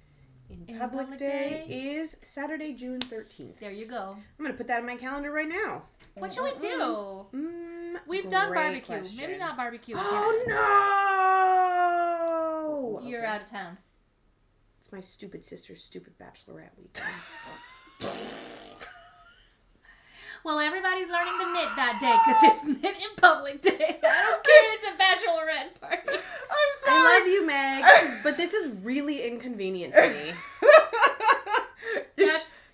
in Public Day is Saturday, June 13th. There you go. I'm going to put that in my calendar right now. What should we do? We've Great done barbecue. question. Maybe not barbecue again. Oh, no! You're out of town. It's my stupid sister's stupid bachelorette week. Well, everybody's learning to knit that day because it's Knit in Public Day. I don't care. It's a bachelorette party. I'm sorry. I love you, Meg, but this is really inconvenient to me.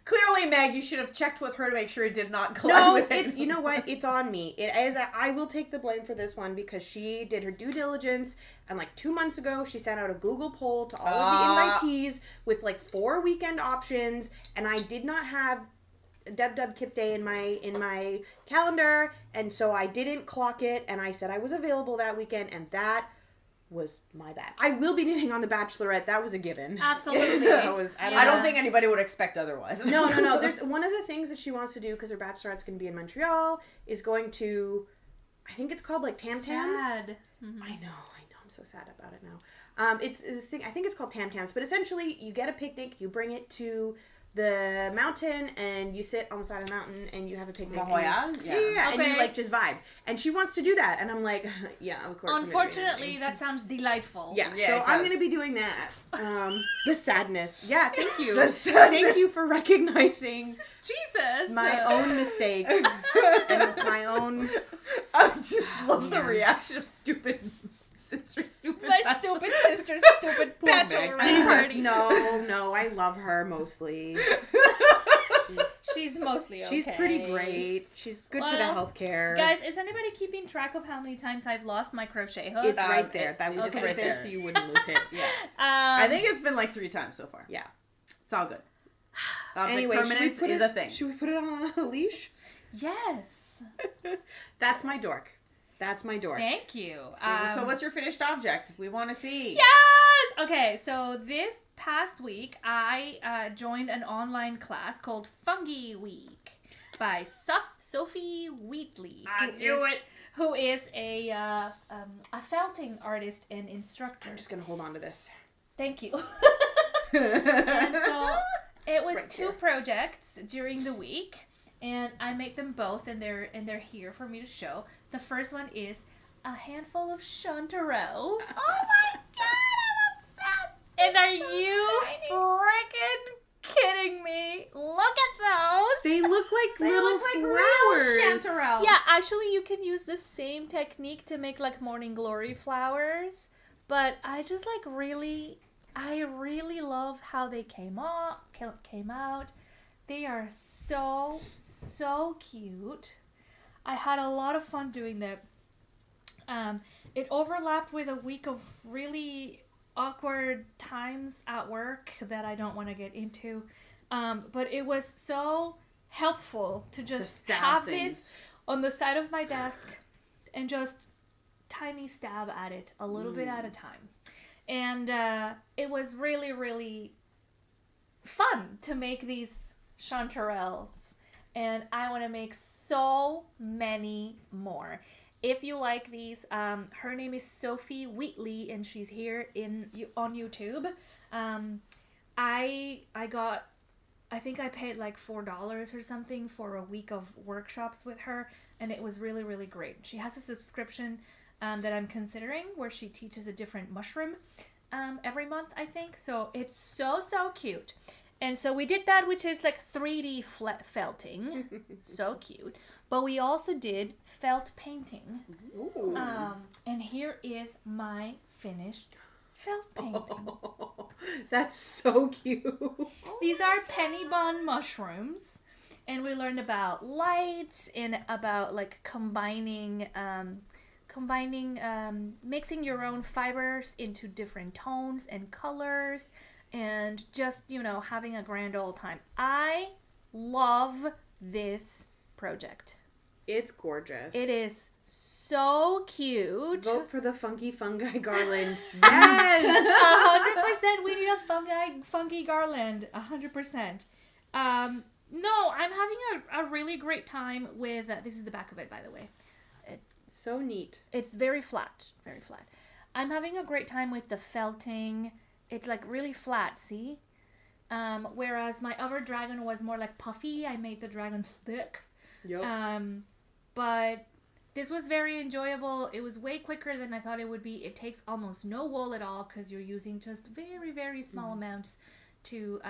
Clearly, Meg, you should have checked with her to make sure it did not collide with it. You know what? It's on me. It is. I will take the blame for this one because she did her due diligence, and like 2 months ago, she sent out a Google poll to all of the invitees with like 4 weekend options, and I did not have Dub Kip Day in my calendar, and so I didn't clock it, and I said I was available that weekend, and that was my bad. I will be knitting on the Bachelorette. That was a given. Absolutely. I don't think anybody would expect otherwise. No. There's one of the things that she wants to do because her Bachelorette's going to be in Montreal is going to, I think it's called like Tam Tams. Sad. Mm-hmm. I know. I'm so sad about it now. It's the thing. I think it's called Tam Tams, but essentially you get a picnic, you bring it to the mountain, and you sit on the side of the mountain, and you have a picnic. Yeah. And you like just vibe. And she wants to do that, and I'm like, yeah, of course. Unfortunately, that sounds delightful. Yeah, so I'm going to be doing that. The sadness. Yeah, thank you. The sadness. Thank you for recognizing Jesus my own mistakes and my own. I just love the reaction of stupid sister's stupid bachelorette party. No, I love her mostly. She's mostly okay. She's pretty great. She's good for the healthcare. Guys, is anybody keeping track of how many times I've lost my crochet hook? It's right there. It's right there, so you wouldn't lose it. Yeah. I think it's been like 3 times so far. Yeah. It's all good. Anyway, permanence is a thing. Should we put it on a leash? Yes. That's my dork. Thank you. So what's your finished object? We want to see. Yes! Okay, so this past week, I joined an online class called Fungi Week by Sophie Wheatley. Who is a felting artist and instructor. I'm just going to hold on to this. Thank you. And so it was 2 projects during the week. And I made them both, and they're here for me to show. The first one is a handful of chanterelles. Oh my god, I'm obsessed. And are you freaking kidding me? Look at those. They look like They little look like flowers. real chanterelles. Yeah, actually, you can use the same technique to make like morning glory flowers. But I just like I really love how they came out. They are so cute. I had a lot of fun doing that. It overlapped with a week of really awkward times at work that I don't want to get into. But it was so helpful to just have this on the side of my desk and just tiny stab at it a little bit at a time. And it was really, really fun to make these chanterelles. And I want to make so many more. If you like these, her name is Sophie Wheatley, and she's here on YouTube. I think I paid like $4 or something for a week of workshops with her, and it was really, really great. She has a subscription that I'm considering where she teaches a different mushroom every month, I think. So it's so cute. And so we did that, which is like 3D felting. So cute. But we also did felt painting. Ooh. And here is my finished felt painting. That's so cute. These are penny bun mushrooms. And we learned about light and about like combining, mixing your own fibers into different tones and colors. And just, having a grand old time. I love this project. It's gorgeous. It is so cute. Vote for the funky fungi garland. Yes! 100% we need a funky garland. 100%. No, I'm having a really great time with, this is the back of it, by the way. So neat. It's very flat. Very flat. I'm having a great time with the felting. It's like really flat, see? Whereas my other dragon was more like puffy. I made the dragon thick. Yep. But this was very enjoyable. It was way quicker than I thought it would be. It takes almost no wool at all because you're using just very, very small amounts to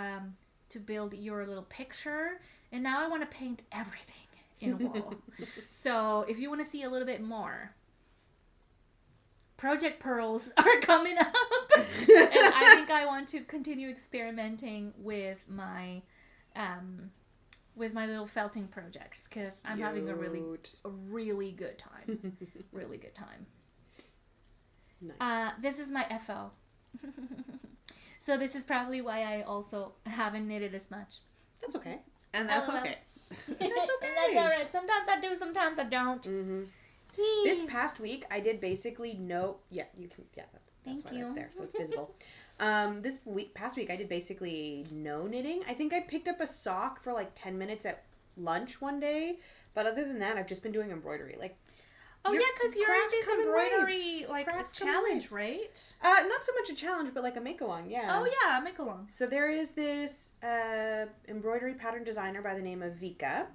build your little picture. And now I want to paint everything in wool. So if you want to see a little bit more, project pearls are coming up. And I think I want to continue experimenting with my little felting projects because I'm having a really good time. Really good time. Nice. This is my FO. So this is probably why I also haven't knitted as much. That's okay. And that's okay. That's okay. That's alright. Sometimes I do, sometimes I don't. Mm-hmm. This past week, I did basically that's why that's there, so it's visible. Past week, I did basically no knitting. I think I picked up a sock for like 10 minutes at lunch one day, but other than that, I've just been doing embroidery. Oh yeah, because you're in this embroidery Crafts challenge, right? Not so much a challenge, but like a make-along, yeah. Oh yeah, a make-along. So there is this embroidery pattern designer by the name of Vika,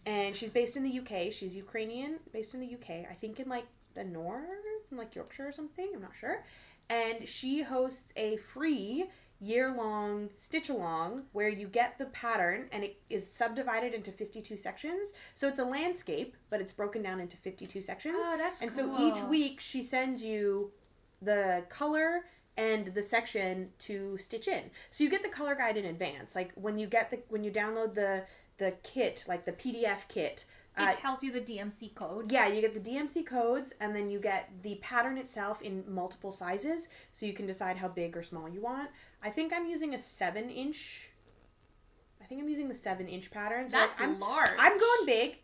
and she's based in the UK. She's Ukrainian, based in the UK. I think in like the north, in like Yorkshire or something. I'm not sure. And she hosts a free year-long stitch-along where you get the pattern and it is subdivided into 52 sections. So it's a landscape, but it's broken down into 52 sections. Oh, that's cool. And so each week she sends you the color and the section to stitch in. So you get the color guide in advance. Like when you download the kit, like the PDF kit, it tells you the DMC codes. Yeah, you get the DMC codes, and then you get the pattern itself in multiple sizes, so you can decide how big or small you want. I think I'm using a 7-inch. I think I'm using the 7-inch pattern. So that's large. I'm going big.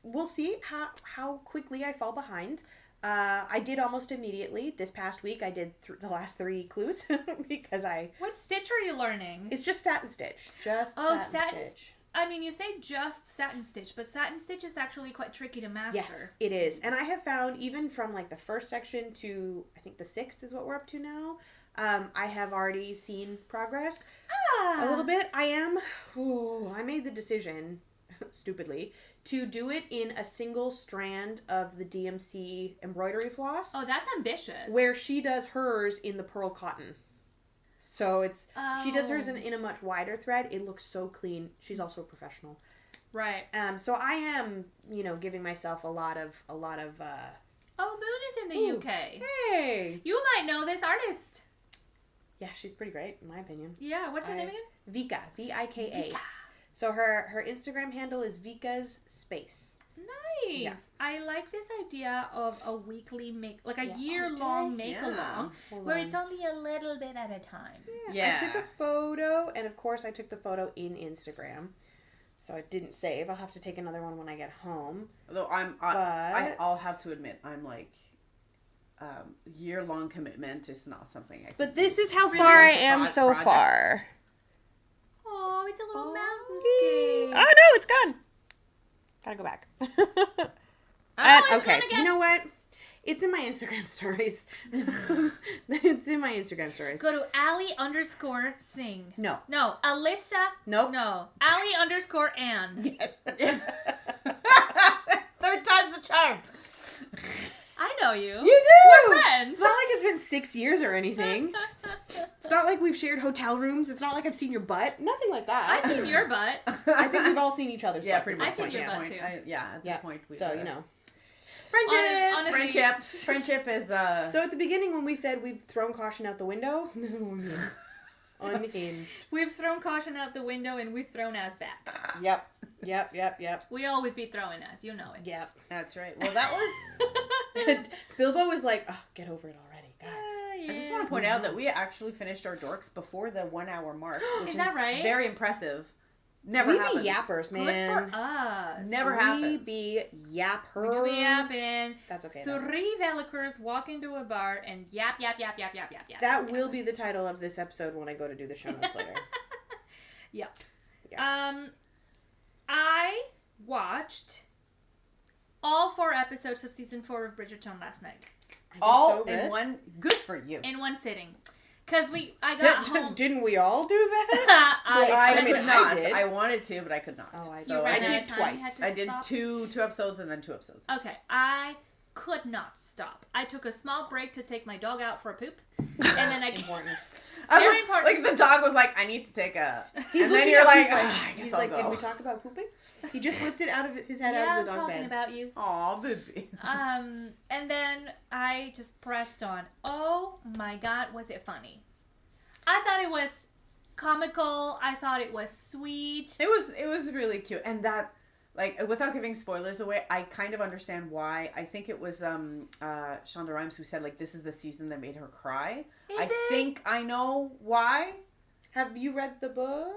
We'll see how quickly I fall behind. I did almost immediately. This past week, I did the last 3 clues because What stitch are you learning? It's just satin stitch. Satin stitch. I mean, you say just satin stitch, but satin stitch is actually quite tricky to master. Yes, it is. And I have found, even from like the first section to, I think the 6th is what we're up to now, I have already seen progress a little bit. I made the decision stupidly, to do it in a single strand of the DMC embroidery floss. Oh, that's ambitious. Where she does hers in the pearl cotton. So she does hers in a much wider thread. It looks so clean. She's also a professional. Right. So I am, giving myself a lot of. Oh, Moon is in the UK. Hey. You might know this artist. Yeah, she's pretty great in my opinion. Yeah. What's her name again? Vika. Vika. Vika. So her Instagram handle is Vika's Space. Nice. Yeah. I like this idea of a weekly year-long make-along, where it's only a little bit at a time. Yeah. I took a photo, and of course I took the photo in Instagram. So I didn't save. I'll have to take another one when I get home. Although I'll have to admit, I'm like, year-long commitment is not something I can But this is how really far I nice am so projects. far. Oh, it's a little Oh mountainscape. no, it's gone. Gotta go back. It's okay, gone again. you know what? It's in my Instagram stories. It's in my Instagram stories. Go to Ali_sing. No. No. Alyssa. Nope. No. Ali_Ann. Yes. Third time's the charm. I know you. You do! We're friends. It's not like it's been 6 years or anything. It's not like we've shared hotel rooms. It's not like I've seen your butt. Nothing like that. I've seen your butt. I think we've all seen each other's Yeah, butts. pretty at much. this I've seen point. your butt, too. At this point. So, Friendship! Honestly, Friendship is, So at the beginning when we said we've thrown caution out the window, this is what we mean. Unhinged. we've thrown caution out the window and we've thrown ass back. Yep. We always be throwing ass. You know it. Yep. That's right. Well, that was... Bilbo was like, oh, get over it already, guys. I just want to point out that we actually finished our dorks before the 1 hour mark, which Is that right? very impressive. Never We happens. be yappers, man. Good for us. Never happens. We be yappers. We do be yapping. That's okay. though. 3 Vellichors walk into a bar and yap. That will be the title of this episode when I go to do the show notes later. Yep. Yeah. I watched all 4 episodes of season 4 of Bridgerton last night. All so in good. one. Good for you. In one sitting. Because I got home. Didn't we all do that? I mean, could not. did. I wanted to, but I could not. Oh, so I ran did out of time, twice. you had to I did stop? two episodes and then 2 episodes. Okay, I could not stop. I took a small break to take my dog out for a poop, and then I Important. Very important. Like the dog was like, I need to take a. He's and then looking you're up, like, he's I guess he's I'll like, go. did we talk about pooping? He just lifted out of his head yeah, out I'm of the dog talking bed. about you. Aw, baby. And then I just pressed on. Oh my God, was it funny? I thought it was comical. I thought it was sweet. It was really cute, and that, like, without giving spoilers away, I kind of understand why. I think it was Shonda Rhimes who said, like, this is the season that made her cry. Is I it? think I know why. Have you read the book?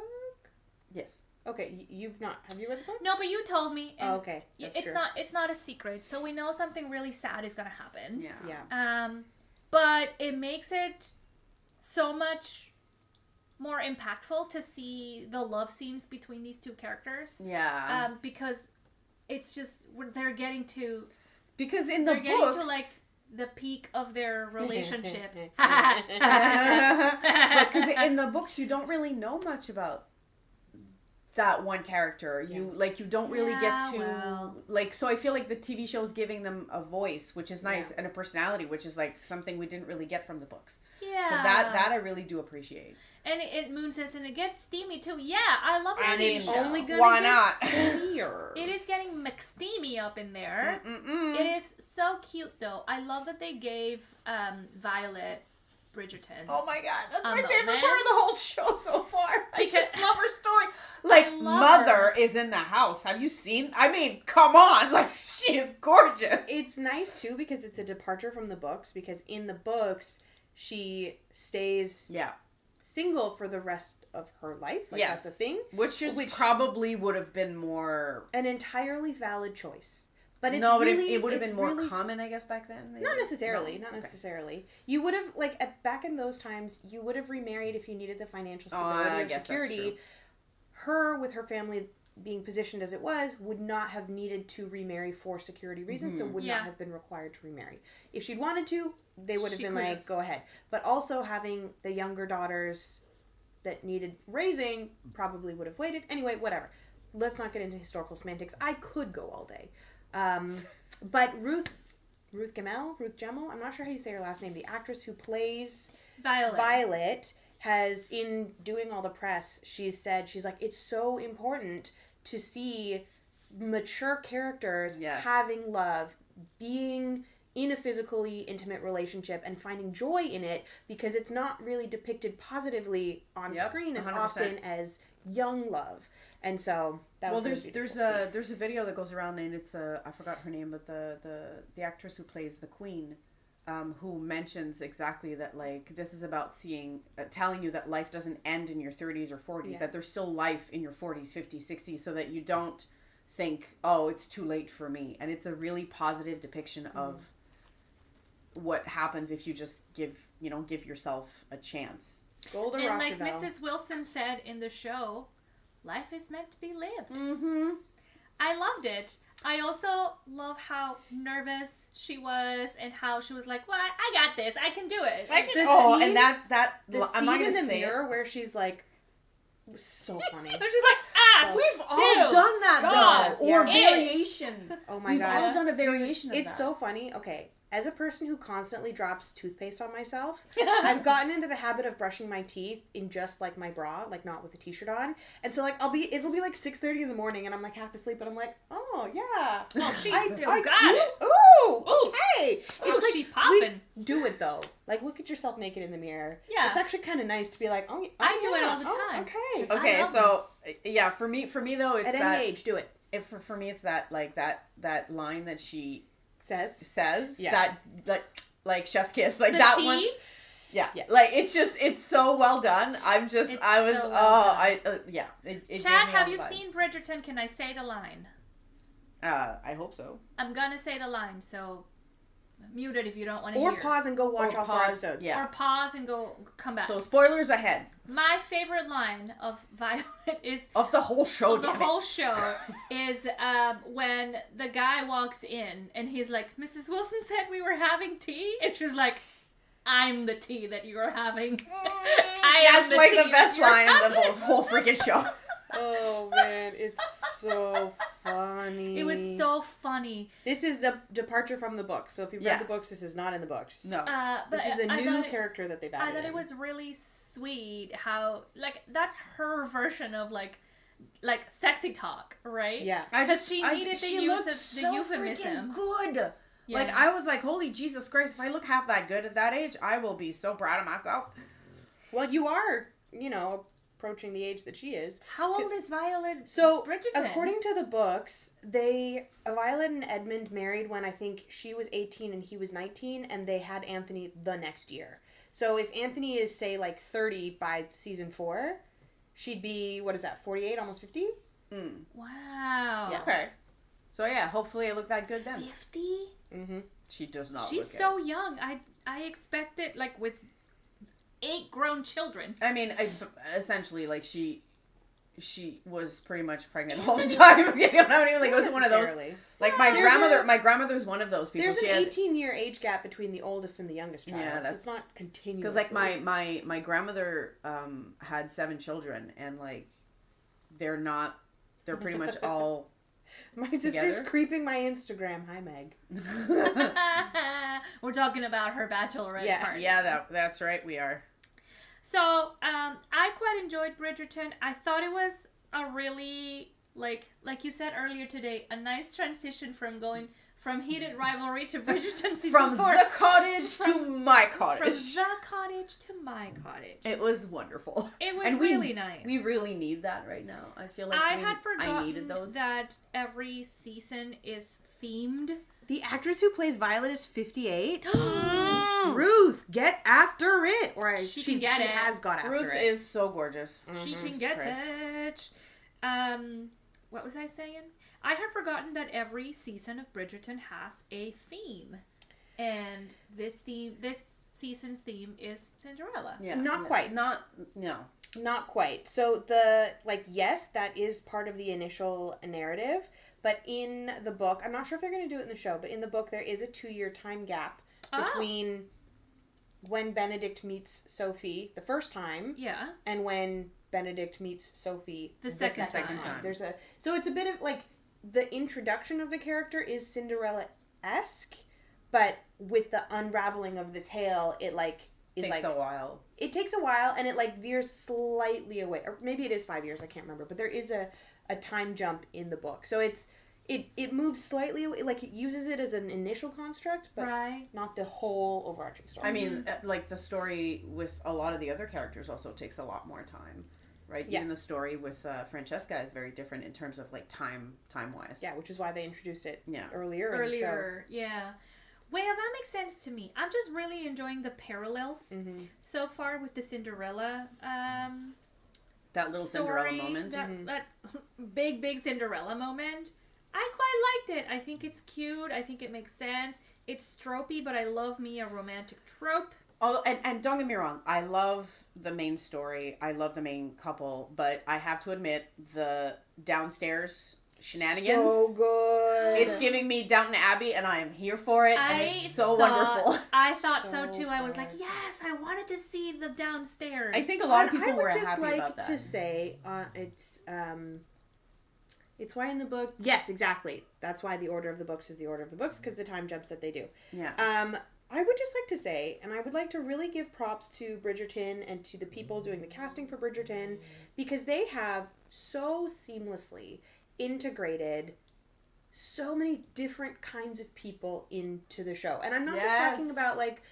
Yes. Okay, you've not. Have you read the book? No, but you told me. And Oh, okay. That's it's true. it's not a secret, so we know something really sad is gonna happen. Yeah. Yeah. But it makes it so much more impactful to see the love scenes between these 2 characters. Yeah. Because it's just they're getting to Because in the they're getting books, to like the peak of their relationship. because in the books you don't really know much about that one character. You don't really get Yeah, to well. like. So I feel like the TV show's giving them a voice, which is nice, Yeah. and a personality, which is like something we didn't really get from the books. Yeah. So that I really do appreciate. And it Moon says, and it gets steamy too. Yeah, I love a I steamy mean, show. Only gonna Why get not? steamier. It is getting McSteamy up in there. Mm-mm. It is so cute though. I love that they gave Violet Bridgerton. Oh my God, that's A my favorite moment. part of the whole show so far. I Because- just love her story. Like, love Mother her. is in the house. Have you seen? I mean, come on. Like, she is gorgeous. It's nice too because it's a departure from the books. Because in the books, she stays Yeah. single for the rest of her life. Like, Yes. that's a thing. Which Which- probably would have been more... An entirely valid choice. But it's no, but really, it would have it's been more really- common, I guess, back then. Maybe? Not necessarily. No? Not Okay. necessarily. You would have, like, back in those times, you would have remarried if you needed the financial Oh, stability I or guess that's security. true. Her, with her family being positioned as it was, would not have needed to remarry for security reasons, so would Yeah. not have been required to remarry. If she'd wanted to, they would have She been could like, have. go ahead. But also having the younger daughters that needed raising probably would have waited. Anyway, whatever. let's not get into historical semantics. I could go all day. But Ruth Gemmell, I'm not sure how you say her last name, the actress who plays Violet has, in doing all the press, she's like, it's so important to see mature characters having love, being in a physically intimate relationship and finding joy in it, because it's not really depicted positively on screen as 100%. Often as young love. And so that was there's a video that goes around, and it's I forgot her name, but the actress who plays the queen, who mentions exactly that, like, this is about telling you that life doesn't end in your 30s or 40s, that there's still life in your 40s, 50s, 60s, so that you don't think, oh, it's too late for me. And it's a really positive depiction of what happens if you just give yourself a chance. Golden and like Mrs. Wilson said in the show, life is meant to be lived. Mm-hmm. I loved it. I also love how nervous she was and how she was like, well, I got this. I can do it. And that the I'm not scene in gonna the say mirror where she's like, was so funny. She's like, we've all done that, though. Or variation. Oh my We've God. all done a variation of that. It's so funny. Okay. As a person who constantly drops toothpaste on myself, I've gotten into the habit of brushing my teeth in just like my bra, like not with a t-shirt on. And so like it'll be like 6:30 in the morning and I'm like half asleep, but I'm like, oh yeah. Oh, she's still got it. Ooh, okay. It's like, she popping. Do it though. Like, look at yourself naked in the mirror. Yeah. It's actually kind of nice to be like, oh, I do it all the time. Okay. Okay, so yeah, for me though, it's at any age, do it. If for me, it's that like that line that she says yeah. that like chef's kiss, like the that tea? one. Yeah, like it's so well done. Chad, have you seen Bridgerton? Can I say the line? I hope so. I'm gonna say the line, so mute it if you don't want to hear. Or pause and go watch all 4 episodes. Yeah. Or pause and come back. So spoilers ahead. My favorite line of Violet is of the whole show. Is when the guy walks in and he's like, Mrs. Wilson said we were having tea, and she's like, I'm the tea that you're having. That's like the best line in the whole freaking show. Oh man, it's so funny. It was so funny. This is the departure from the book. So if you've read the books, this is not in the books. No. This is a new character that they've added. I thought it was really sweet how, like, that's her version of like sexy talk, right? Yeah. Because she needed the use of the euphemism. Good. Yeah. Like, I was like, holy Jesus Christ, if I look half that good at that age, I will be so proud of myself. Well, you are, approaching the age that she is. How old is Violet? So, Bridgerton? according to the books, Violet and Edmund married when I think she was 18 and he was 19, and they had Anthony the next year. So if Anthony is, say, like 30 by season 4, she'd be, 48, almost 50? Wow. Yeah. Okay. So yeah, hopefully I look that good then. 50? Mm-hmm. She does not. She's so young. I expected, like, with 8 grown children. I mean, essentially, like, she was pretty much pregnant all the time. You know what I mean? Like, it wasn't one of those. Like, my grandmother's one of those people. There's an 18-year age gap between the oldest and the youngest child. Yeah, so it's not continuous. Because, like, my grandmother had 7 children, and, like, they're pretty much all my sister's together. Creeping my Instagram. Hi, Meg. We're talking about her bachelorette party. Yeah, that's right, we are. So, I quite enjoyed Bridgerton. I thought it was a really, like you said earlier today, a nice transition from going from heated rivalry to Bridgerton season 4. From the cottage to my cottage. From the cottage to my cottage. It was wonderful. It was really nice. We really need that right now. I feel like I had forgotten I needed those. That every season is themed. The actress who plays Violet is 58. Ruth, get after it. She has got after Ruth it. Ruth is so gorgeous. She can get it. What was I saying? I had forgotten that every season of Bridgerton has a theme. And this season's theme is Cinderella. Yeah. Not quite. Not quite. So yes, that is part of the initial narrative. But in the book, I'm not sure if they're going to do it in the show, but in the book there is a 2-year time gap between when Benedict meets Sophie the first time, and when Benedict meets Sophie The second time. So it's a bit of like the introduction of the character is Cinderella-esque, but with the unraveling of the tale, it takes a while. It takes a while, and it like veers slightly away, or maybe it is 5 years. I can't remember, but there is a time jump in the book, so it moves slightly away, like it uses it as an initial construct, but not the whole overarching story. I mean, like the story with a lot of the other characters also takes a lot more time, right? Yeah. Even the story with Francesca is very different in terms of like time wise. Yeah, which is why they introduced it earlier. in the show. Yeah. Well, that makes sense to me. I'm just really enjoying the parallels so far with the Cinderella that little story, Cinderella moment. That big Cinderella moment. I quite liked it. I think it's cute. I think it makes sense. It's tropey, but I love me a romantic trope. Oh, and don't get me wrong. I love the main story. I love the main couple, but I have to admit the downstairs shenanigans. So good. It's giving me Downton Abbey, and I am here for it. And it's so wonderful. I thought so too. I was like, yes, I wanted to see the downstairs. I think a lot of people were happy about that. I would just like to say, it's why in the book. Yes, exactly. That's why the order of the books is the order of the books, because the time jumps that they do. Yeah. I would just like to say, and I would like to really give props to Bridgerton and to the people doing the casting for Bridgerton, because they have so seamlessly integrated so many different kinds of people into the show. And I'm not just talking about like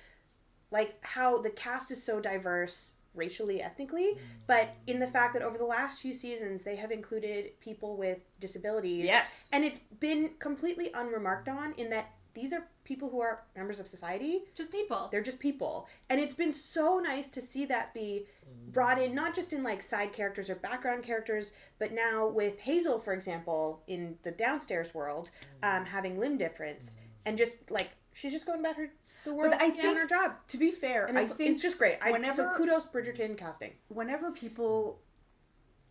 how the cast is so diverse racially, ethnically, but in the fact that over the last few seasons they have included people with disabilities. Yes. And it's been completely unremarked on in that these are people who are members of society. Just people. They're just people. And it's been so nice to see that be brought in, not just in like side characters or background characters, but now with Hazel, for example, in the downstairs world, having limb difference. And just like, she's just going about the world doing her job. To be fair, and I think it's just great. So kudos Bridgerton casting. Whenever people,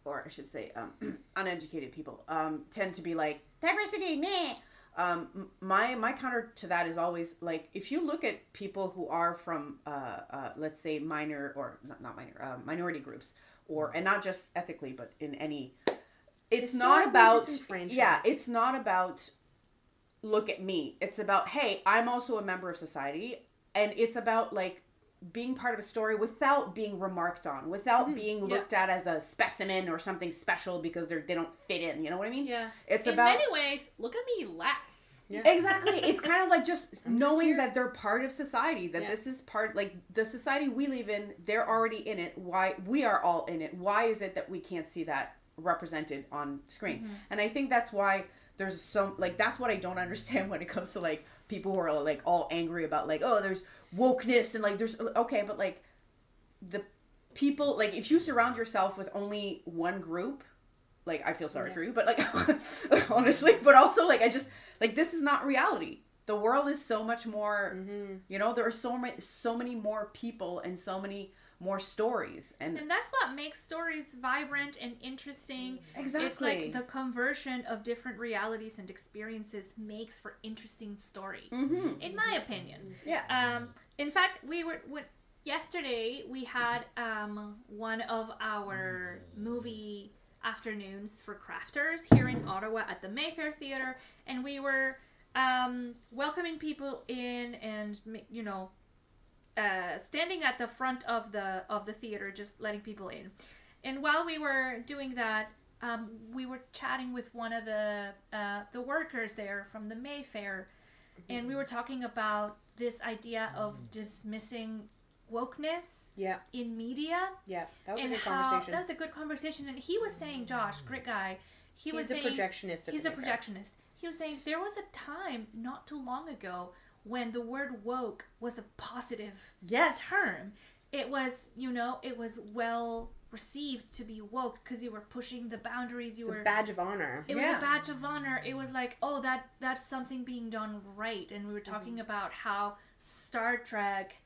or I should say uneducated people, tend to be like, diversity, meh. My counter to that is always like, if you look at people who are from let's say minority groups, and not just ethically but in any, it's not about it's not about look at me, it's about, hey, I'm also a member of society, and it's about like being part of a story without being remarked on, without being looked at as a specimen or something special because they don't fit in. You know what I mean? Yeah. It's in about many ways. Look at me, Lasse. Yeah. Exactly. It's kind of like just knowing that they're part of society. That this is part, like the society we live in. They're already in it. Why we are all in it? Why is it that we can't see that represented on screen? And I think that's why there's some, like, that's what I don't understand when it comes to like people who are like all angry about like, oh, there's wokeness and like there's but like the people, like if you surround yourself with only one group, like I feel sorry for you, but like honestly, but also like I just like, this is not reality. The world is so much more, you know, there are so many more people and so many more stories, and that's what makes stories vibrant and interesting. Exactly. It's like the conversion of different realities and experiences makes for interesting stories, in my opinion. Yeah. In fact, yesterday we had one of our movie afternoons for crafters here in Ottawa at the Mayfair Theatre, and we were welcoming people in, and you know, standing at the front of the theater, just letting people in. And while we were doing that, we were chatting with one of the workers there from the Mayfair, and we were talking about this idea of dismissing wokeness in media. Yeah, that was a good conversation. That was a good conversation, and he was saying, Josh, great guy, he's a projectionist. He's a projectionist. He was saying there was a time not too long ago when the word woke was a positive term. It was, you know, it was well received to be woke because you were pushing the boundaries. It was a badge of honor. It was a badge of honor. It was like, oh, that's something being done right. And we were talking about how Star Trek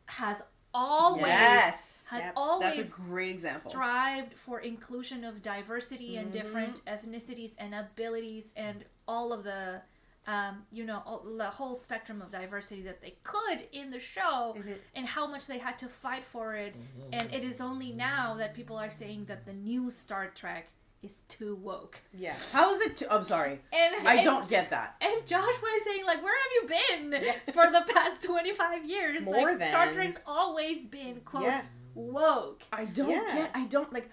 has always that's a great example, strived for inclusion of diversity and different ethnicities and abilities and all of the the whole spectrum of diversity that they could in the show, and how much they had to fight for it. And it is only now that people are saying that the new Star Trek is too woke. Yeah. How is it? I'm sorry. I don't get that. And Josh was saying, like, where have you been for the past 25 years? More like, than. Star Trek's always been, quote, woke. I don't like,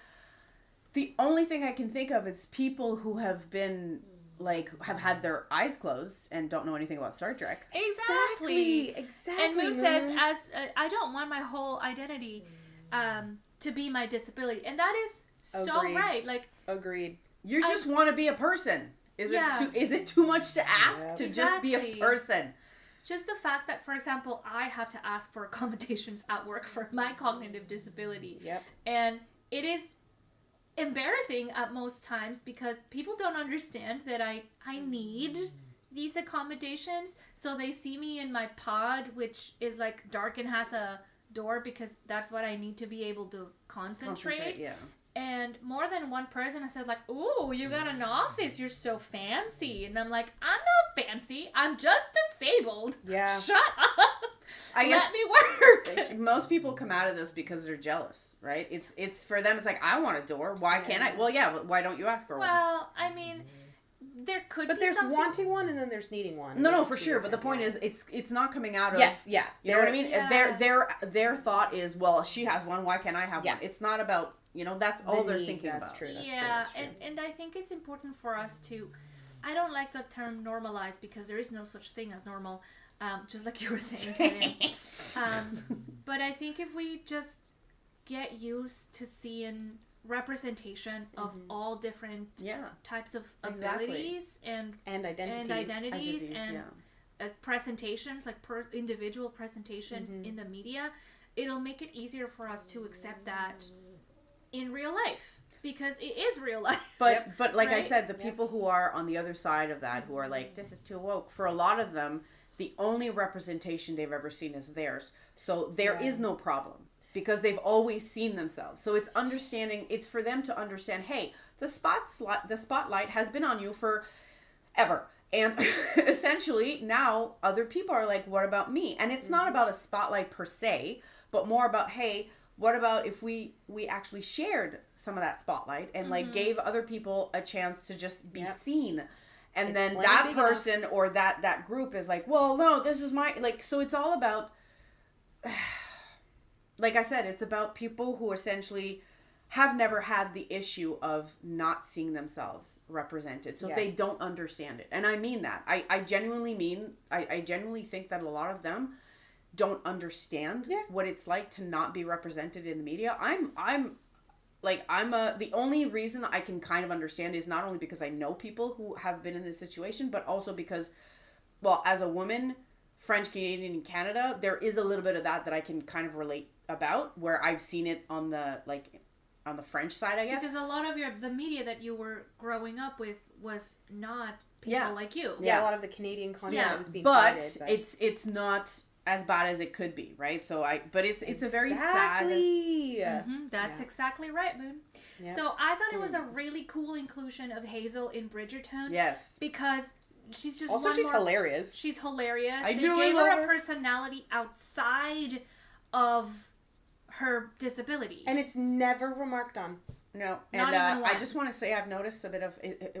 the only thing I can think of is people who have been, like, have had their eyes closed and don't know anything about Star Trek. Exactly. And Moon says, I don't want my whole identity to be my disability. And that is so right. Like, agreed. You just want to be a person. Is it too much to ask to just be a person? Just the fact that, for example, I have to ask for accommodations at work for my cognitive disability. Yep. And it is embarrassing at most times because people don't understand that I need these accommodations. So they see me in my pod, which is like dark and has a door, because that's what I need to be able to concentrate. Yeah. And more than one person has said, like, ooh, you got an office, you're so fancy. And I'm like, I'm not fancy, I'm just disabled. Yeah. Shut up. I Let guess me work. most people come out of this because they're jealous, right? It's for them, it's like, I want a door. Why can't I? Well, yeah, but why don't you ask for one? Well, I mean, there could But be there's something... wanting one and then there's needing one. No, for sure. But the point is, it's not coming out of... Yes, yeah. You know what I mean? Yeah. Their thought is, well, she has one, why can't I have one? It's not about, that's all they're thinking that's about. True, that's yeah, true. And I think it's important for us to... I don't like the term normalize because there is no such thing as normal, just like you were saying, Carine. But I think if we just get used to seeing representation of all different types of abilities and identities and presentations, like individual presentations in the media, it'll make it easier for us to accept that in real life, because it is real life. But like I said, the people who are on the other side of that, who are like, this is too woke, for a lot of them, the only representation they've ever seen is theirs. So there is no problem, because they've always seen themselves. So it's understanding, it's for them to understand, hey, the spotlight has been on you forever. And essentially now other people are like, what about me? And it's not about a spotlight per se, but more about, hey, what about if we actually shared some of that spotlight and like gave other people a chance to just be seen? And then that person or that group is like, well, no, this is my, like, so it's all about, like I said, it's about people who essentially have never had the issue of not seeing themselves represented. So they don't understand it. And I mean that. I genuinely think that a lot of them don't understand what it's like to not be represented in the media. The only reason I can kind of understand is not only because I know people who have been in this situation, but also because, well, as a woman, French, Canadian, and Canada, there is a little bit of that I can kind of relate about, where I've seen it on the French side, I guess. Because a lot of the media that you were growing up with was not people like you. Yeah, a lot of the Canadian content that was being created. But it's not as bad as it could be, right? So it's a very sad... That's exactly right, Moon. Yep. So I thought it was a really cool inclusion of Hazel in Bridgerton. Yes. Because she's just hilarious. She's hilarious. They gave her a personality outside of her disability. And it's never remarked on. No, and I just want to say I've noticed a bit of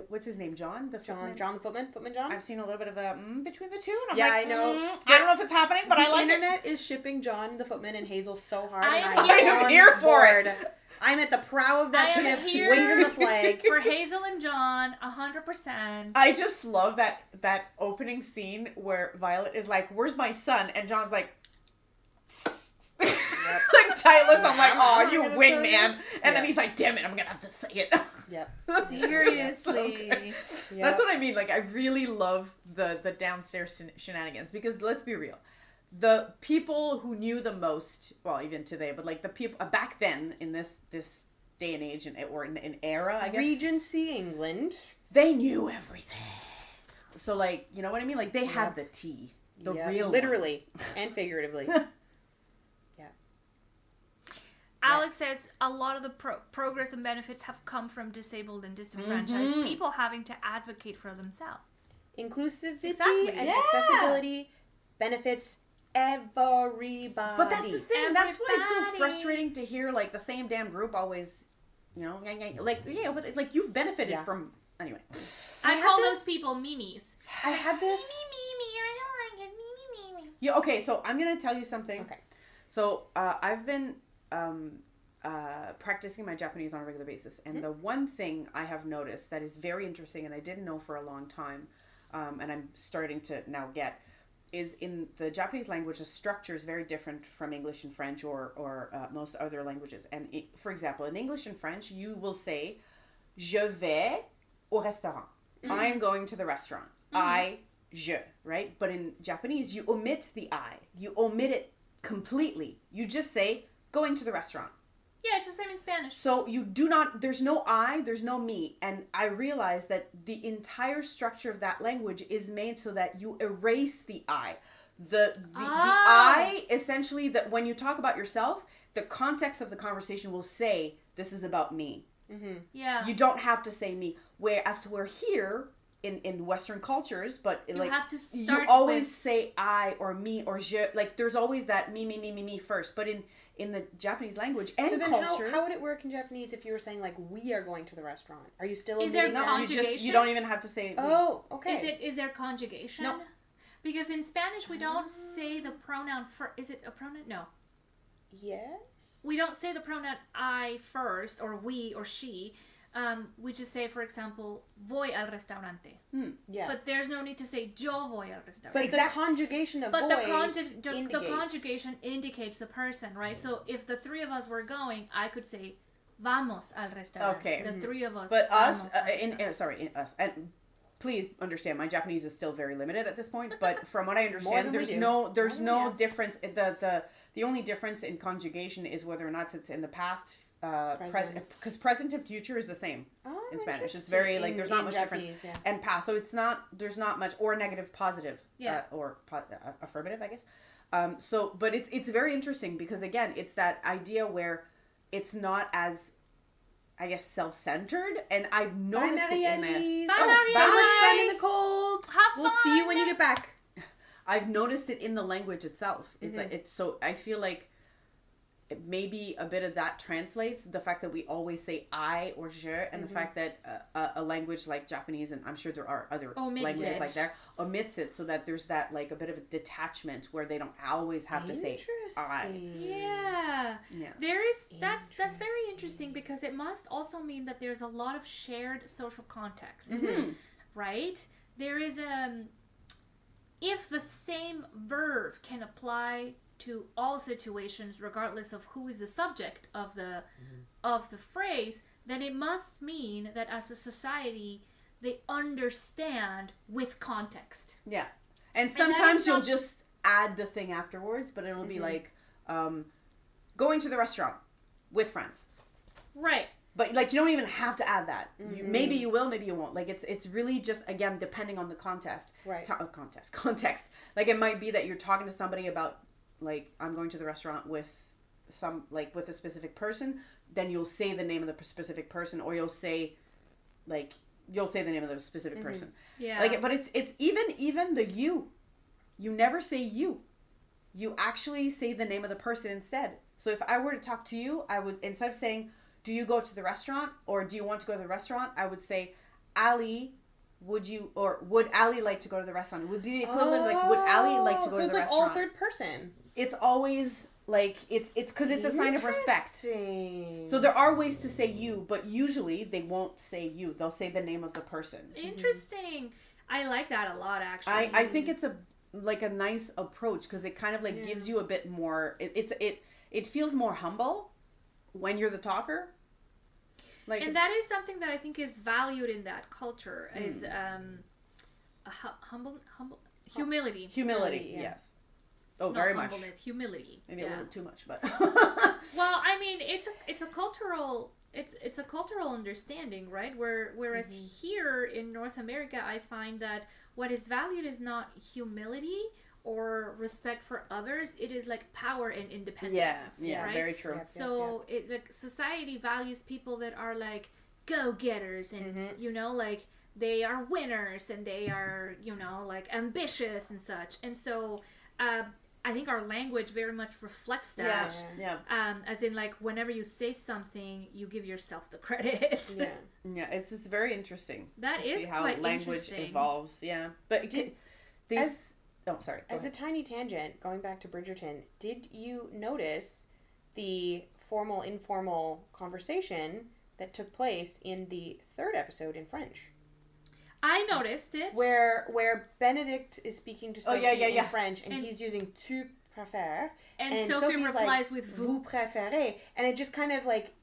what's his name, John the Footman John. I've seen a little bit of a between the two, and I'm like, I know. I don't know if it's happening, but I like the internet is shipping John the Footman and Hazel so hard. I'm here for it. I'm at the prow of that ship, waving the flag for Hazel and John, 100%. I just love that opening scene where Violet is like, "Where's my son?" and John's like. Like Tyler's, I'm like, oh, you win, man. And then he's like, damn it, I'm gonna have to say it. Yep. Seriously. That's what I mean. Like, I really love the downstairs shenanigans, because let's be real, the people who knew the most, well, even today, but like the people back then in this day and age or in era, I guess, Regency England, they knew everything. So like, you know what I mean? Like they had the tea, the real, literally and figuratively. Alex says a lot of the progress and benefits have come from disabled and disenfranchised people having to advocate for themselves. inclusivity Exactly. and Yeah. accessibility benefits everybody. But that's the thing. That's why it's so Everybody. frustrating to hear like the same damn group always, but like you've benefited Yeah. from anyway. I had call this- those people memes. I had this. I don't like it. Me. Yeah. Okay. So I'm gonna tell you something. Okay. So I've been practicing my Japanese on a regular basis, and the one thing I have noticed that is very interesting, and I didn't know for a long time, and I'm starting to now get, is in the Japanese language, the structure is very different from English and French or most other languages. And for example, in English and French, you will say, "Je vais au restaurant." I am going to the restaurant. Je, right? But in Japanese, you omit the I. You omit it completely. You just say, "going to the restaurant." Yeah, it's the same in Spanish. So you do not, there's no I, there's no me. And I realized that the entire structure of that language is made so that you erase the I. The I, essentially, that when you talk about yourself, the context of the conversation will say, this is about me. Yeah. You don't have to say me. Whereas to where here, in Western cultures, but You like, have to you start always with- say I or me or je. Like, there's always that me first. But in the Japanese language and So then culture, how would it work in Japanese if you were saying like we are going to the restaurant? Are you still Is there omitting that? conjugation? you don't even have to say. Oh, okay. Is there conjugation? No. Because in Spanish we don't say the pronoun for. Is it a pronoun? No. Yes. We don't say the pronoun I first or we or she. We just say, for example, voy al restaurante. Yeah. But there's no need to say yo voy al restaurante. But Exact- the conjugation of But voy the indicates. conjugation indicates the person, right? So if the three of us were going, I could say vamos al restaurante. Okay. The three of us. But us, vamos al restaurante. in us, and please understand, my Japanese is still very limited at this point. But from what I understand, than we there's do. no More than we difference. The only difference in conjugation is whether or not it's in the past, present, because present and future is the same Oh, in Spanish. It's interesting. very like there's not In much Japanese, difference. yeah. And past, so there's not much, or negative, positive, Yeah. or affirmative, I guess. But it's very interesting because again, it's that idea where it's not as, I guess, self-centered, and I've noticed it in the. Bye, So much fun in the Marielys. cold. Have We'll see you when you fun. get back. I've noticed it in the language itself. It's like it's so. I feel like maybe a bit of that translates the fact that we always say I or je, and the fact that a language like Japanese, and I'm sure there are other Omits languages it. like that, omits it so that there's that like a bit of a detachment where they don't always have to say I. Interesting. Yeah. Yeah. There is that's very interesting because it must also mean that there's a lot of shared social context. Right? There is if the same verb can apply to all situations regardless of who is the subject of the phrase, then it must mean that as a society they understand with context. Yeah. And that sometimes is you'll not- just add the thing afterwards, but it'll be like going to the restaurant with friends. Right. But like you don't even have to add that. Maybe you will, maybe you won't. Like it's really just again depending on the context. Right. Context. Like it might be that you're talking to somebody about like I'm going to the restaurant with with a specific person. Then you'll say the name of the specific person, or you'll say the name of the specific person. Yeah. Like, but it's even the you. You never say you. You actually say the name of the person instead. So if I were to talk to you, I would, instead of saying, do you go to the restaurant or do you want to go to the restaurant? I would say, Ali, would Ali like to go to the restaurant? It would be the equivalent of like, would Ali like to go so to the it's like all restaurant? third person. It's always like, it's because it's a sign of respect. Interesting. So there are ways to say you, but usually they won't say you. They'll say the name of the person. Interesting. I like that a lot actually. I think it's a nice approach because it kind of like gives you a bit more. It feels more humble when you're the talker. Like, and that is something that I think is valued in that culture is humility. humility, yeah. yes. Oh, Not very much. humbleness, humility. Maybe a little too much, but Well, I mean, it's a cultural understanding, right? Whereas here in North America, I find that what is valued is not humility or respect for others. It is like power and independence. yeah, right? very true. Yep. So society values people that are like go-getters and you know like they are winners and they are, you know, like ambitious and such. And so I think our language very much reflects that. Yeah. As in, like, whenever you say something, you give yourself the credit. Yeah. Yeah, it's very interesting. That to is see how quite language interesting. evolves. Yeah, but sorry. As a tiny tangent, going back to Bridgerton, did you notice the formal informal conversation that took place in the third episode in French? I noticed it. Where Benedict is speaking to Sophie in French, and he's using tu préfères, and Sophie Sophie's replies like, with vous préférez, and it just kind of like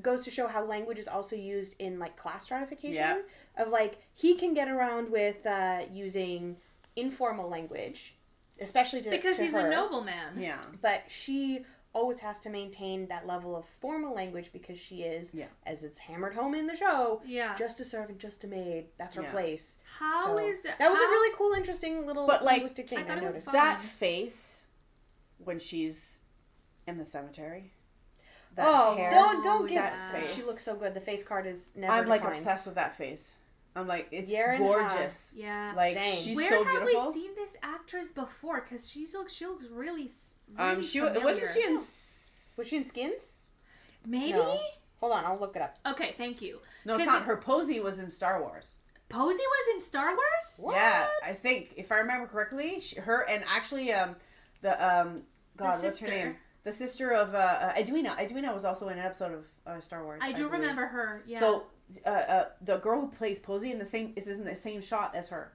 goes to show how language is also used in like class stratification. Of like he can get around with using informal language, especially because to he's her, a nobleman. Yeah, but she always has to maintain that level of formal language because she is, as it's hammered home in the show, just a servant, just a maid. That's her place. That was a really cool, interesting little linguistic thing. I thought it was fun. That face when she's in the cemetery. Don't give that face. She looks so good. The face card is never. I'm like declines. obsessed with that face. I'm like, it's Xiran gorgeous. Yeah. Like, Dang. she's Where so have beautiful. we seen this actress before? Because she looks really She familiar. wasn't she in? Was she in Skins? Maybe. No. Hold on, I'll look it up. Okay, thank you. No, it's not. Her Posey was in Star Wars. Posey was in Star Wars? What? Yeah, I think if I remember correctly, her and actually what's her name? The sister of Edwina. Edwina was also in an episode of Star Wars. I do remember her. Yeah. So the girl who plays Posey is in the same shot as her.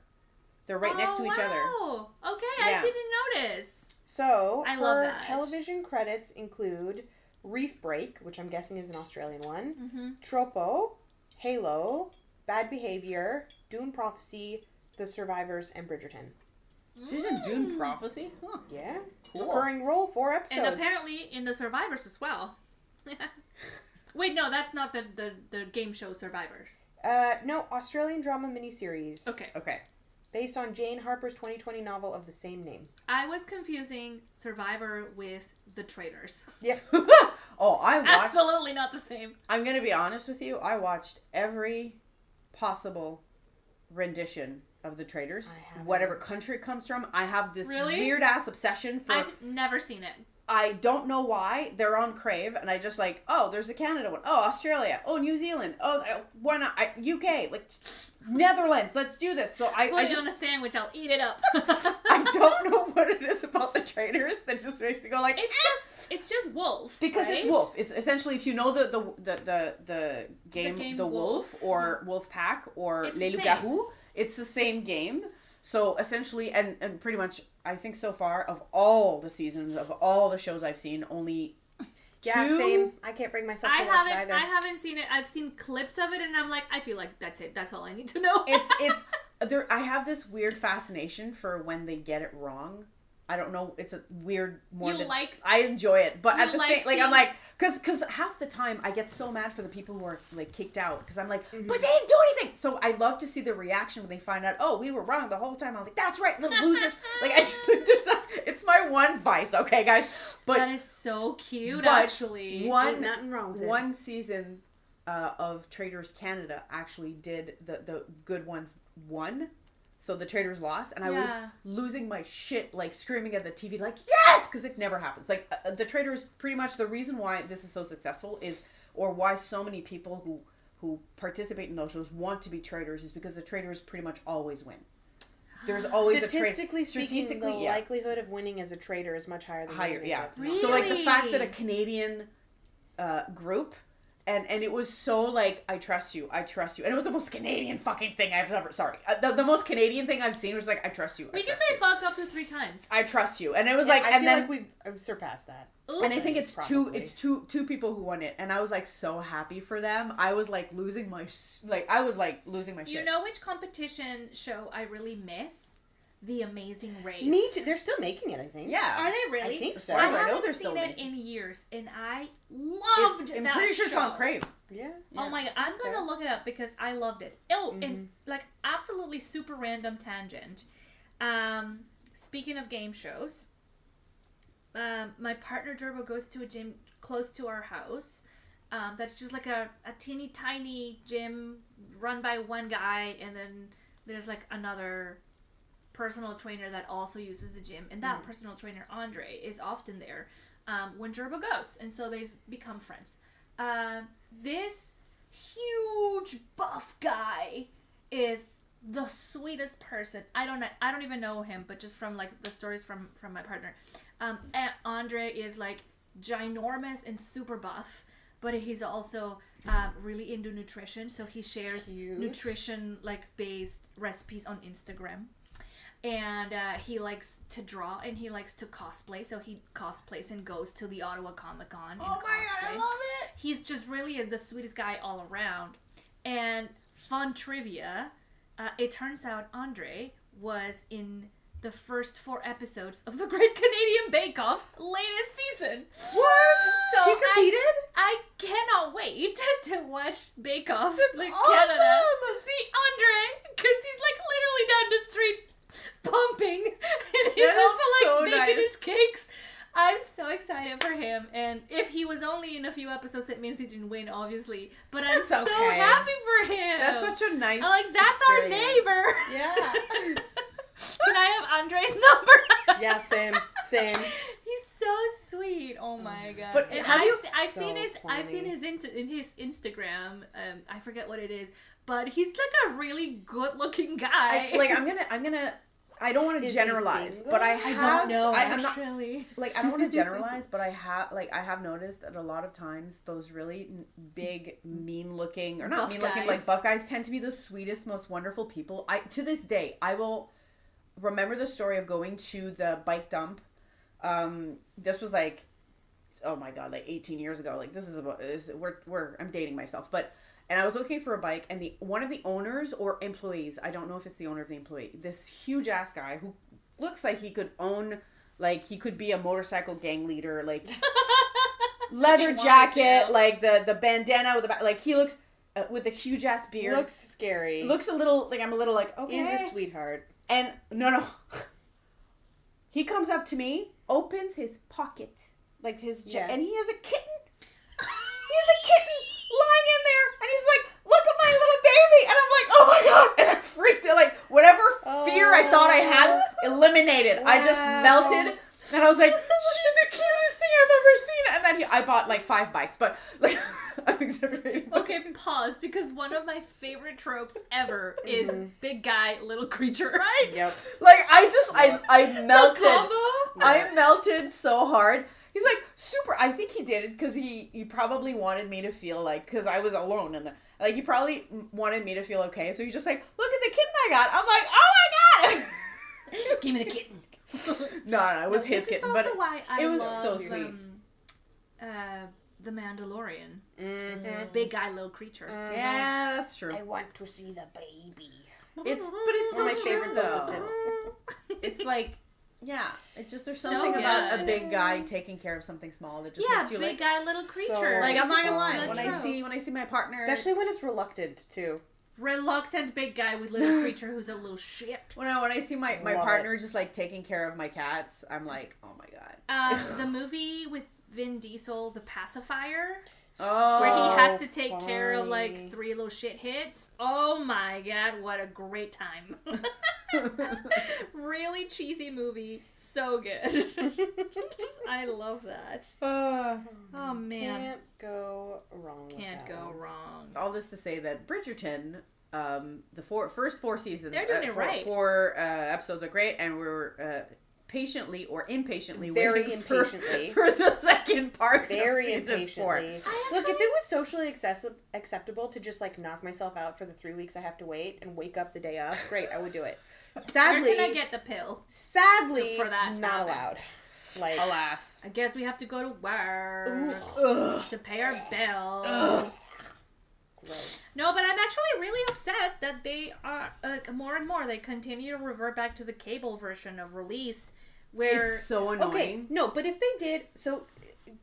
They're right next to each other. Oh, okay. I didn't notice. So I love her that. television credits include Reef Break, which I'm guessing is an Australian one, Mm-hmm. Tropo, Halo, Bad Behavior, Dune Prophecy, The Survivors, and Bridgerton. She's in Dune Prophecy? Huh. Yeah. Cool. Recurring role, 4 episodes. And apparently in the Survivors as well. Wait, no, that's not the game show Survivors. No, Australian drama miniseries. Okay. Based on Jane Harper's 2020 novel of the same name. I was confusing Survivor with The Traitors. Yeah. Oh, I watched... Absolutely not the same. I'm going to be honest with you. I watched every possible rendition of The Traitors. Whatever country it comes from. I have this weird-ass obsession for... I've never seen it. I don't know why. They're on Crave, and I just like, oh, there's the Canada one. Oh, Australia. Oh, New Zealand. Oh, why not? UK. Like, Netherlands. Let's do this. So I Put it just... on a sandwich. I'll eat it up. I don't know what it is about the Traitors that just makes me go like... It's just wolf. Because right? it's wolf. It's essentially, if you know the game the wolf or wolf pack or It's les the loups-garous, it's the same game. So essentially, and pretty much, I think so far of all the seasons of all the shows I've seen, only two. Same. I can't bring myself to watch it either. I haven't seen it. I've seen clips of it, and I'm like, I feel like that's it. That's all I need to know. It's there. I have this weird fascination for when they get it wrong. I don't know. It's a weird I enjoy it, but at the same, like I'm like, because half the time I get so mad for the people who are like kicked out because I'm like, but they didn't do anything. So I love to see the reaction when they find out, oh, we were wrong the whole time. I'm like, that's right, little losers. Like it's my one vice, okay, guys. But that is so cute, actually. Ain't nothing wrong with it. One season of Traitors Canada actually did the good ones won. So the Traitors lost, and I was losing my shit, like screaming at the TV, like, yes! Because it never happens. Like, the Traitors, pretty much the reason why this is so successful is, or why so many people who participate in those shows want to be traitors is because the traitors pretty much always win. There's always Statistically speaking, the likelihood of winning as a traitor is much higher than Really? So, like, the fact that a Canadian group... And it was so, like, I trust you. And it was the most Canadian fucking thing I've ever... Sorry. The most Canadian thing I've seen was, like, I trust you. We can say fuck up to 3 times. I trust you. And it was, I feel like we've surpassed that. Oops. And I think it's two people who won it. And I was, like, so happy for them. I was, like, losing my... losing my shit. You know which competition show I really miss? The Amazing Race. Me too. They're still making it, I think. Yeah. Are they really? I think so. I I know haven't they're still seen it amazing. in years, and I loved that I'm pretty sure it's on show. Crave. Yeah. Oh my god, I'm gonna look it up because I loved it. Oh, and like absolutely super random tangent. Speaking of game shows, my partner Gerbo goes to a gym close to our house. that's just like a teeny tiny gym run by one guy, and then there's like another personal trainer that also uses the gym, and that personal trainer, Andre, is often there when Gerbo goes, and so they've become friends. This huge buff guy is the sweetest person. I don't even know him, but just from like the stories from my partner, Andre is like ginormous and super buff, but he's also really into nutrition, so he shares nutrition like based recipes on Instagram. And he likes to draw, and he likes to cosplay, so he cosplays and goes to the Ottawa Comic-Con and Oh my cosplay. God, I love it! He's just really the sweetest guy all around. And fun trivia, it turns out Andre was in the first 4 episodes of the Great Canadian Bake Off latest season. What? So He competed? I cannot wait to watch Bake Off That's Canada awesome! to see Andre, because he's like literally down the street pumping, and he's That is also like so making nice. his cakes. I'm so excited for him, and if he was only in a few episodes, it means he didn't win, obviously. But I'm That's so okay. happy for him. That's such a nice I'm like, that's our experience. neighbor. Yeah. Can I have Andre's number? Yeah, same. He's so sweet. Oh my god! But and how do you- I've So seen his funny. in his Instagram. I forget what it is, but he's like a really good looking guy. I don't want to Is he generalize, single? but I I have, don't know. I'm not, actually. like, I don't want to generalize, but I have noticed that a lot of times those really big, mean looking, or not Buff mean looking, guys. like buff guys tend to be the sweetest, most wonderful people. To this day, I will remember the story of going to the bike dump. This was like, oh my God, like 18 years ago. Like I'm dating myself, and I was looking for a bike, and one of the owners or employees, I don't know if it's the owner of the employee, this huge ass guy who looks like he could own, like he could be a motorcycle gang leader, like leather If he wanted jacket, to. like the bandana with the back, like he looks with a huge ass beard. Looks scary. Looks a little like, I'm a little like, okay. He's a sweetheart. And no. He comes up to me, opens his pocket, like and he has a kitten. He has a kitten lying in there, and he's like, "Look at my little baby," and I'm like, "Oh my God!" And I freaked out, like whatever fear I thought I had eliminated. I just melted, and I was like, "She's the cutest thing I've ever seen." And then I bought like 5 bikes, but like I'm exaggerating. Okay, pause, because one of my favorite tropes ever is big guy, little creature. Right? Yep. Like I melted. The combo? I melted so hard. He's like super. I think he did it because he probably wanted me to feel like, because I was alone and like he probably wanted me to feel okay. So he's just like, look at the kitten I got. I'm like, oh my God. Give me the kitten. No, it was his this kitten, is but also why I it was love so sweet. The Mandalorian. Mm-hmm. Big guy, little creature. Yeah, that's true. want to see the baby. It's One of my so favorite true, bonus though. tips. It's like, yeah, it's just there's So something about good. a big guy taking care of something small that just Yeah, makes you big like, guy, little creature. like I'm not Such a gonna lie. good When trope. I see my partner, Especially when it's reluctant too. Reluctant big guy with little creature who's a little shit. when I see my Love partner just like taking care of my cats, I'm like, oh my God. The movie with Vin Diesel, The Pacifier, Oh, where he has to take care of like funny. 3 little shit hits. Oh my God, what a great time. Really cheesy movie. So good. I love that. Oh man. Can't go wrong. with Can't that go one. wrong. all this to say that Bridgerton, the first 4 seasons, They're doing it right. 4 episodes are great, and we're patiently or impatiently Very waiting impatiently. for the second part Very of season 4. impatiently. Look, if it was socially acceptable to just like knock myself out for the 3 weeks I have to wait and wake up the day of, great, I would do it. Sadly, Where can I get the pill? sadly, for that to not happen? allowed. Like, Alas. I guess we have to go to work Ugh. to pay our bills. Ugh. gross. No, but I'm actually really upset that they are more and more. They continue to revert back to the cable version of release, where It's so annoying. Okay, no, but if they did, so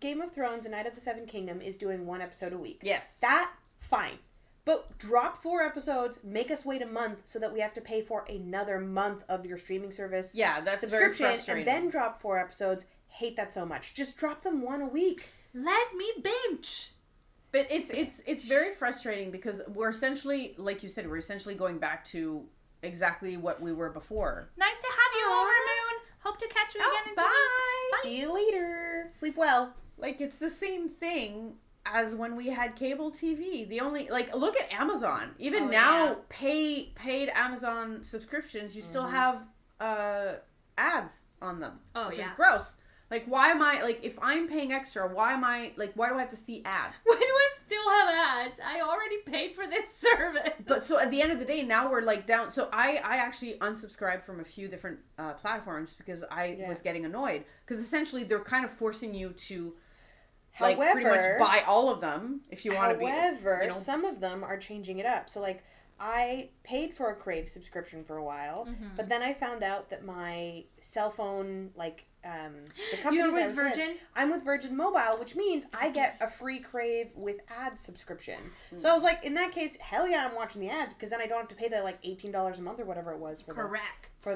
Game of Thrones, A Night of the Seven Kingdom is doing 1 episode a week. Yes. That, fine. But drop 4 episodes, make us wait a month so that we have to pay for another month of your streaming service Yeah, that's very subscription, frustrating. and then drop 4 episodes. Hate that so much. Just drop them 1 a week. let me binge. But it's very frustrating because we're essentially, like you said, we're essentially going back to exactly what we were before. Nice to have you over, Moon. Hope to catch you again in 2 bye. weeks. Bye. See you later. Sleep well. Like, it's the same thing as when we had cable TV. The only, like, look at Amazon. Even now, paid Amazon subscriptions, you still have ads on them. Which is gross. Like, why am I, like, if I'm paying extra, why do I have to see ads? Why do I still have ads? I already paid for this service. But so at the end of the day, now we're like down. So I actually unsubscribed from a few different platforms because I was getting annoyed. Because essentially they're kind of forcing you to like pretty much buy all of them if you want to be. However, some of them are changing it up. So like I paid for a Crave subscription for a while, but then I found out that my cell phone, like, the company You're with Virgin? I'm with Virgin Mobile, which means I get a free Crave with ad subscription. So I was like, in that case, hell yeah, I'm watching the ads because then I don't have to pay that like $18 a month or whatever it was for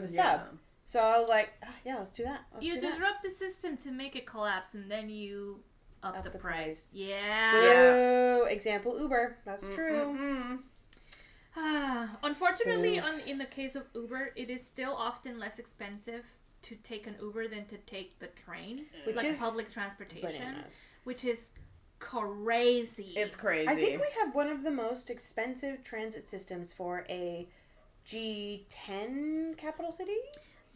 the sub. So I was like, yeah, let's do that. You disrupt the system to make it collapse, and then you up the price. Yeah. Boo. Example, Uber. That's true. Unfortunately, in the case of Uber, it is still often less expensive to take an Uber than to take the train, which like is public transportation, bananas. Which is crazy. It's crazy. I think we have one of the most expensive transit systems for a G10 capital city.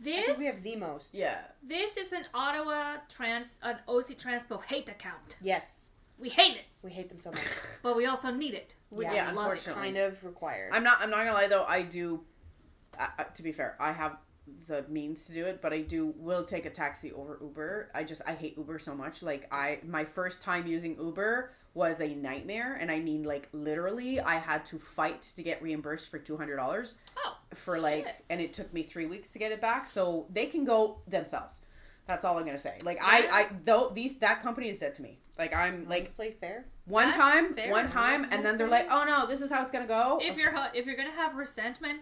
I think we have the most. Yeah. This is an Ottawa an OC Transpo hate account. Yes. We hate it. We hate them so much. But we also need it. We love unfortunately. it. Kind of required. I'm not gonna lie though, I do, to be fair, I have the means to do it, but will take a taxi over Uber. I hate Uber so much. Like my first time using Uber was a nightmare, and I mean like literally I had to fight to get reimbursed for $200 for like shit. And it took me 3 weeks to get it back, so they can go themselves. That's all I'm gonna say. Like that company is dead to me. Like I'm like honestly fair. One time, and then they're like, oh no, this is how it's gonna go. If you're gonna have resentment,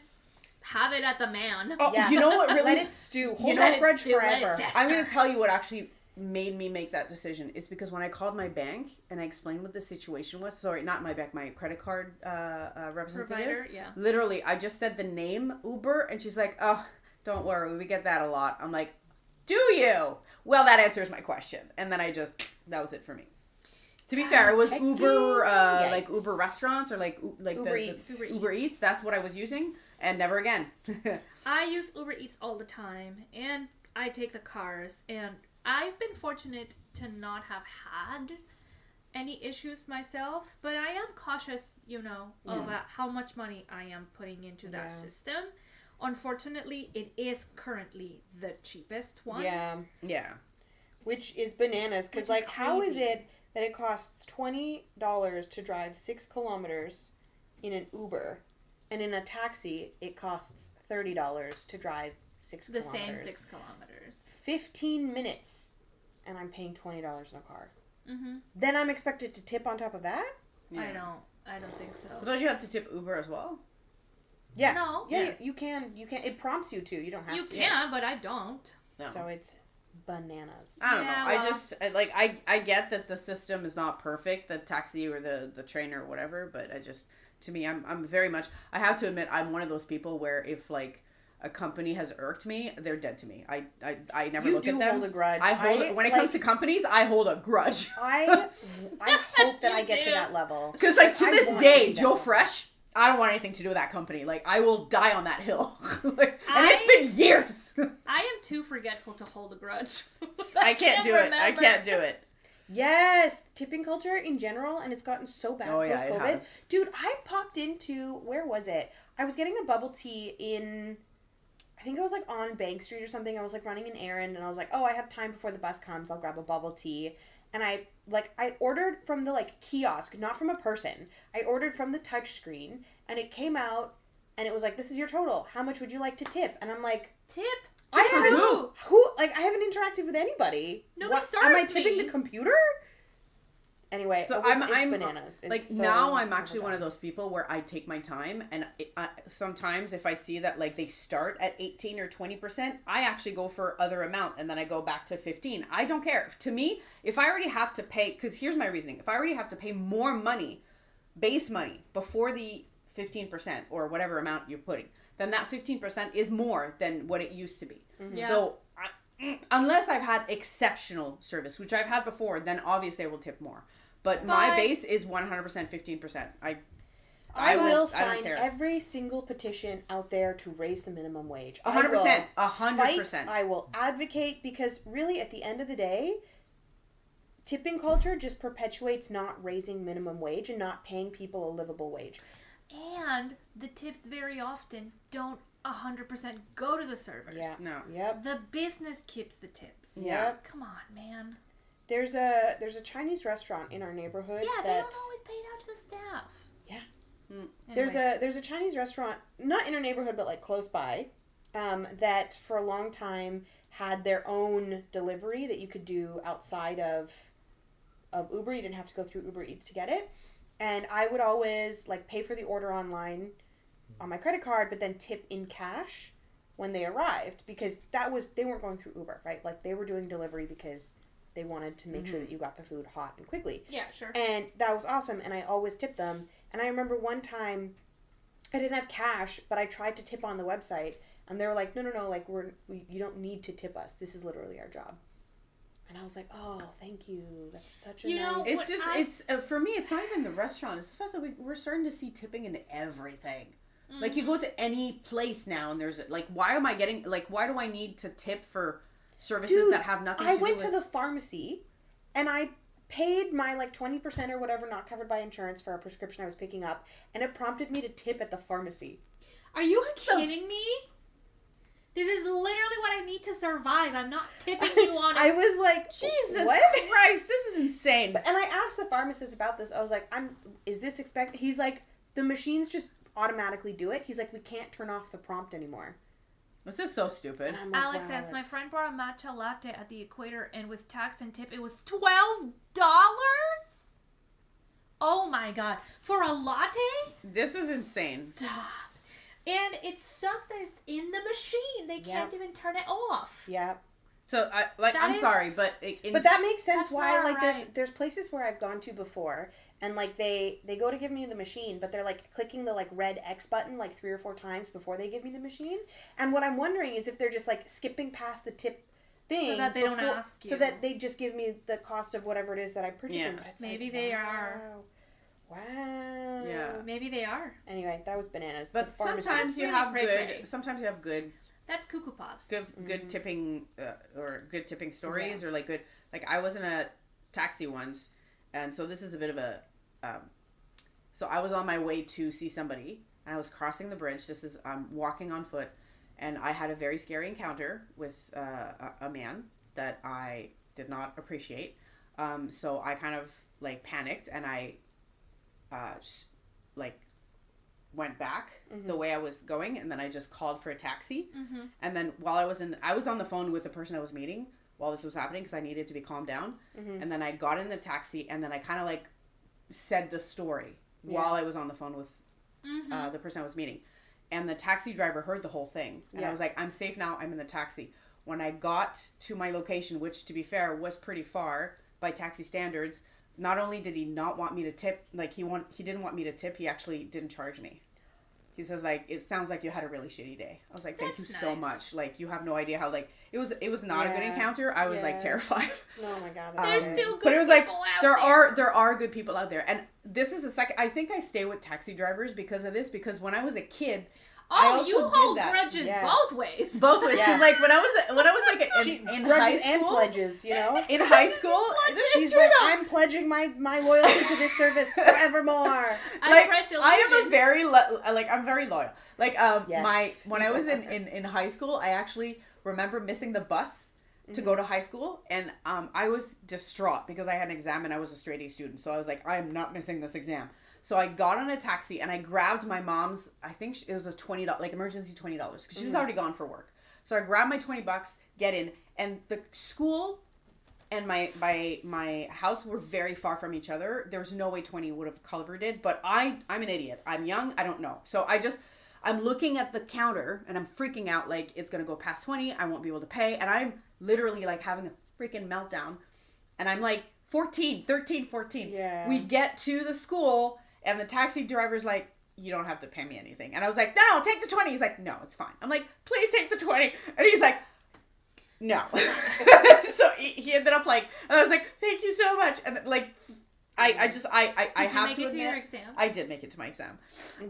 have it at the man. Oh, you know what? Really, let it stew. Hold that grudge forever. I'm gonna tell you what actually made me make that decision. It's because when I called my bank and I explained what the situation was. Sorry, not my bank, my credit card representative. Provider, yeah. Literally, I just said the name Uber, and she's like, oh, don't worry, we get that a lot. I'm like, do you? Well, that answers my question. And then that was it for me. To be fair, it was Uber, like Uber restaurants or like Uber Eats. Uber Eats. That's what I was using, and never again. I use Uber Eats all the time, and I take the cars, and I've been fortunate to not have had any issues myself, but I am cautious, about how much money I am putting into that system. Unfortunately, it is currently the cheapest one. Yeah. Yeah. Which is bananas, because like, how is it that it costs $20 to drive 6 kilometers in an Uber, and in a taxi it costs $30 to drive 6 kilometers? The same 6 kilometers. 15 minutes, and I'm paying $20 in a car. Mm-hmm. Then I'm expected to tip on top of that? Yeah. I don't think so. But don't you have to tip Uber as well? Yeah. No. Yeah, you can. It prompts you to. You don't have to. You can, but I don't. No. So it's bananas. I don't know. I get that the system is not perfect, the taxi or the train or whatever, but to me, I'm very much, I have to admit, I'm one of those people where if like a company has irked me, they're dead to me. I never look at them. You do hold a grudge. When it comes to companies, I hold a grudge. I hope that I get to that level. Because like to this day, Joe Fresh, I don't want anything to do with that company. Like, I will die on that hill. And it's been years. I am too forgetful to hold a grudge. I can't do it. I can't do it. Yes, tipping culture in general, and it's gotten so bad post-COVID. It has. Dude, I popped into, where was it? I was getting a bubble tea in, I think it was like on Bank Street or something. I was like running an errand, and I was like, oh, I have time before the bus comes. I'll grab a bubble tea. And I ordered from the like kiosk, not from a person. I ordered from the touch screen, and it came out, and it was like, this is your total. How much would you like to tip? And I'm like, tip? I haven't interacted with anybody. Nobody served Am I tipping me. the computer? Anyway, So it's I'm bananas. It's like so now I'm actually overdone. one of those people where I take my time, and sometimes if I see that like they start at 18 or 20%, I actually go for other amount, and then I go back to 15. I don't care. To me, if I already have to pay, because here's my reasoning: if I already have to pay more money, base money before the 15% or whatever amount you're putting, then that 15% is more than what it used to be. Mm-hmm. Yeah. So unless I've had exceptional service, which I've had before, then obviously I will tip more. But my base is 100% 15%. I will I sign don't care. every single petition out there to raise the minimum wage. 100%. I 100%. will advocate, because really at the end of the day, tipping culture just perpetuates not raising minimum wage and not paying people a livable wage. And the tips very often don't 100% go to the servers. Yeah. No. Yep. The business keeps the tips. Yeah. Come on, man. There's a Chinese restaurant in our neighborhood. Yeah, they that, don't always pay it out to the staff. Yeah. Anyway. There's a Chinese restaurant, not in our neighborhood, but like close by, that for a long time had their own delivery that you could do outside of Uber. You didn't have to go through Uber Eats to get it. And I would always like pay for the order online on my credit card, but then tip in cash when they arrived, because they weren't going through Uber, right? Like they were doing delivery because they wanted to make sure that you got the food hot and quickly. Yeah, sure. And that was awesome, and I always tipped them. And I remember one time I didn't have cash, but I tried to tip on the website, and they were like, no, like you don't need to tip us. This is literally our job. And I was like, oh, thank you. That's such a nice... It's just, it's for me, it's not even the restaurant. It's the fact that we're starting to see tipping in everything. Mm-hmm. Like, you go to any place now, and there's, like, why do I need to tip for services that have nothing to do with... I went to the pharmacy, and I paid my, like, 20% or whatever not covered by insurance for a prescription I was picking up, and it prompted me to tip at the pharmacy. Are you kidding me? This is literally what I need to survive. I'm not tipping you on it. I was like, Jesus what? Christ, this is insane. And I asked the pharmacist about this. I was like, is this expected? He's like, the machines just automatically do it. He's like, we can't turn off the prompt anymore. This is so stupid. And I'm like, Alex wow, says, my that's... friend bought a matcha latte at the Equator, and with tax and tip, it was $12? Oh my god. For a latte? This is insane. Stop. And it sucks that it's in the machine. They can't even turn it off. Yeah. So I'm sorry, but but that makes sense. That's Why not like right. there's places where I've gone to before, and like they go to give me the machine, but they're like clicking the like red X button like 3 or 4 times before they give me the machine. And what I'm wondering is if they're just like skipping past the tip thing, so that they don't ask you, so that they just give me the cost of whatever it is that I'm purchasing. Yeah. But it's maybe like, they wow. are. Wow. Yeah. Maybe they are. Anyway, that was bananas. But The pharmacy- sometimes you really have cray-cray. Sometimes you have good That's Cuckoo Puffs. good tipping or good tipping stories or like good, like I was in a taxi once, and so this is a bit of a so I was on my way to see somebody, and I was crossing the bridge. This is walking on foot, and I had a very scary encounter with a man that I did not appreciate. So I kind of like panicked, and I just, like went back the way I was going, and then I just called for a taxi. And then while I was on the phone with the person I was meeting while this was happening, because I needed to be calmed down. And then I got in the taxi, and then I kind of like said the story while I was on the phone with the person I was meeting, and the taxi driver heard the whole thing, and I was like, I'm safe now, I'm in the taxi. When I got to my location, which to be fair was pretty far by taxi standards, not only did he not want me to tip, like he didn't want me to tip, he actually didn't charge me. He says, like, it sounds like you had a really shitty day. I was like, thank That's you so nice. much. Like, you have no idea how, like, it was not a good encounter. I was like terrified. Oh my god. There's still good but it was like people out there are good people out there, and this is the second. I think I stay with taxi drivers because of this. Because when I was a kid, I Oh, also you did hold that. grudges Yeah. both ways. Both ways. Because like when I was like in high grudges school, and pledges, you know. in high school, She's like, I'm pledging my loyalty to this service forevermore. like pledge I am a allegiance. very I'm very loyal. Like Yes. when I was in high school, I actually remember missing the bus to go to high school, and I was distraught because I had an exam and I was a straight A student. So I was like, I am not missing this exam. So I got on a taxi and I grabbed my mom's, I think it was a $20, like emergency $20, because she was already gone for work. So I grabbed my $20, get in, and the school and my house were very far from each other. There's no way 20 would have covered it, but I'm an idiot. I'm young. I don't know. So I'm looking at the counter and I'm freaking out like it's going to go past 20. I won't be able to pay. And I'm literally like having a freaking meltdown. And I'm like 14. Yeah. We get to the school and the taxi driver's like, you don't have to pay me anything. And I was like, no, take the 20. He's like, no, it's fine. I'm like, please take the 20. And he's like, no. So he ended up like, and I was like, thank you so much. And like, I have to admit. Did you make it to your exam? I did make it to my exam.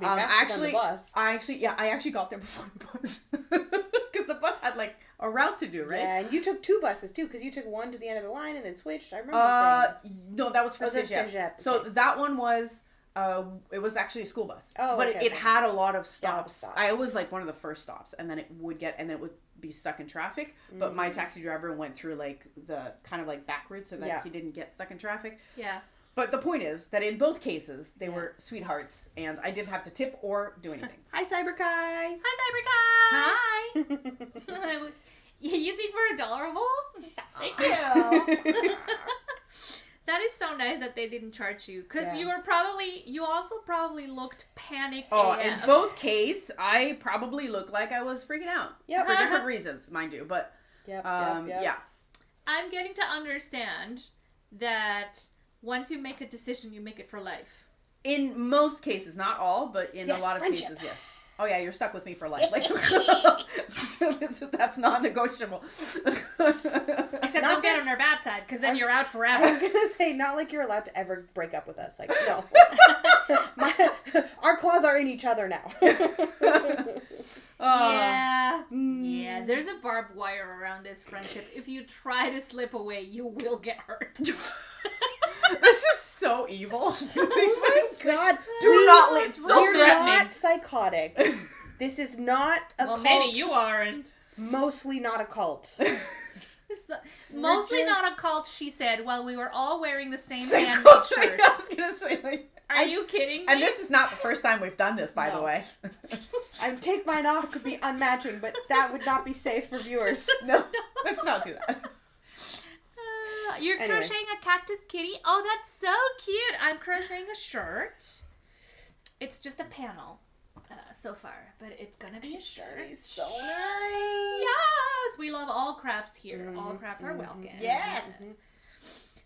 Actually, I actually got there before the bus. Because the bus had like a route to do, right? Yeah, and you took 2 buses too, because you took one to the end of the line and then switched. I remember you saying. No, that was for Cégep. Okay. So that one was, it was actually a school bus. Oh, but okay, it had a lot of stops. stops. I was like one of the first stops, and then it would be stuck in traffic. But my taxi driver went through like the kind of like back route so that he didn't get stuck in traffic. Yeah. But the point is that in both cases, they were sweethearts, and I didn't have to tip or do anything. Hi, Cyberkai. Hi, Cyberkai. Hi. You think we're adorable? Thank you. That is so nice that they didn't charge you, because you also probably looked panicked. Oh, AF. in both cases, I probably looked like I was freaking out. Yep. For different reasons, mind you, but Yep. yeah. I'm getting to understand that once you make a decision, you make it for life. In most cases, not all, but in a lot of friendship. cases, yes. Oh yeah, you're stuck with me for life. Like, that's non-negotiable. Except don't get on our bad side, because then you're out I forever. was gonna say, not like you're allowed to ever break up with us. Like, no. Our claws are in each other now. Yeah. Yeah, there's a barbed wire around this friendship. If you try to slip away, you will get hurt. This is so evil. Oh my god. Do not leave. So We're threatening. not psychotic. This is not a cult. Maybe you aren't. Mostly not a cult. Mostly just- not a cult, she said, while we were all wearing the same Same handmade clothes. I shirts. was gonna say, like, Are you kidding me? and this is not the first time we've done this, by the No. way. I would take mine off to be unmatching, but that would not be safe for viewers. No, let's not do that. You're Anyway. crocheting a cactus kitty? Oh, that's so cute. I'm crocheting a shirt. It's just a panel so far, but it's gonna be a shirt. It's so nice. Yes! We love all crafts here. All crafts are welcome. Yes.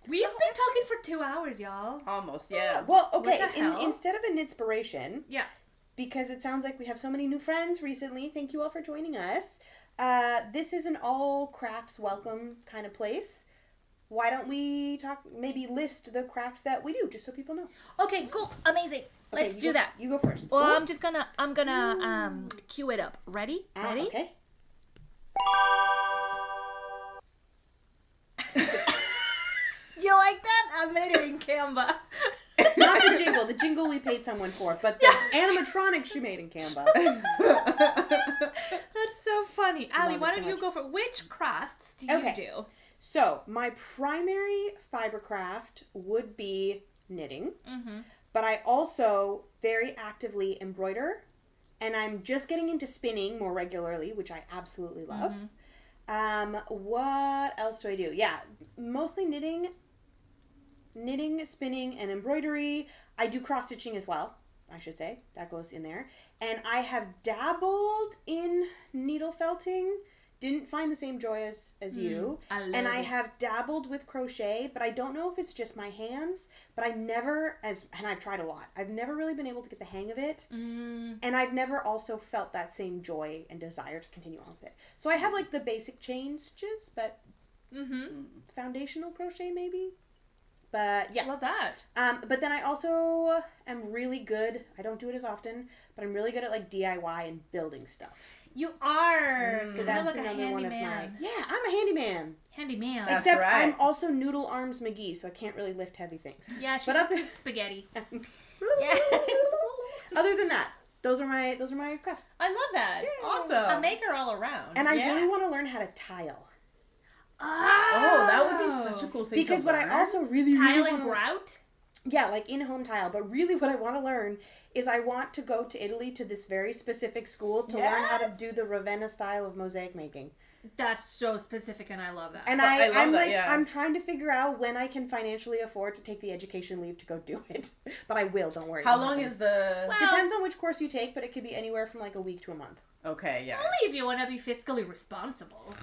We've been talking for 2 hours, y'all. Almost, yeah. Well, okay, What the hell? instead of an inspiration, Yeah. because it sounds like we have so many new friends recently, thank you all for joining us. This is an all crafts welcome kind of place. Why don't we maybe list the crafts that we do, just so people know. Okay, cool. Amazing. Okay, Let's you do go- that. You go first. Well, Cool? I'm gonna cue it up. Ready? Ready? Okay. You like that? I made it in Canva. Not the jingle. The jingle we paid someone for, but the animatronic she made in Canva. That's so funny. Allie, Love why it don't so you much. go for which crafts do you Okay. do? So, my primary fiber craft would be knitting, but I also very actively embroider, and I'm just getting into spinning more regularly, which I absolutely love. What else do I do? Yeah, mostly knitting, spinning, and embroidery. I do cross-stitching as well, I should say. That goes in there. And I have dabbled in needle felting. Didn't find the same joy as you. I love and I it. have dabbled with crochet, but I don't know if it's just my hands, but I never, and I've tried a lot, I've never really been able to get the hang of it. And I've never also felt that same joy and desire to continue on with it. So I have like the basic chain stitches, but foundational crochet maybe. But yeah. Love that. But then I also am really good, I don't do it as often, but I'm really good at like DIY and building stuff. You are. So You're that's like a another one of my, handyman. yeah, I'm a handyman. Handyman. That's Except right. I'm also Noodle Arms McGee, so I can't really lift heavy things. Yeah, she's But a other- cook spaghetti. Other than that, those are my crafts. I love that. Awesome. A maker all around. And I really want to learn how to tile. Oh, that would be such a cool thing Because to what learn. I also really Tile really and wanna, grout? yeah, like in-home tile. But really what I want to learn is I want to go to Italy to this very specific school to learn how to do the Ravenna style of mosaic making. That's so specific, and I love that. And I love I'm that, like, yeah. I'm trying to figure out when I can financially afford to take the education leave to go do it. But I will, don't worry. How it'll long happen. is the... Well, Depends on which course you take, but it could be anywhere from like a week to a month. Okay, yeah. only if you want to be fiscally responsible.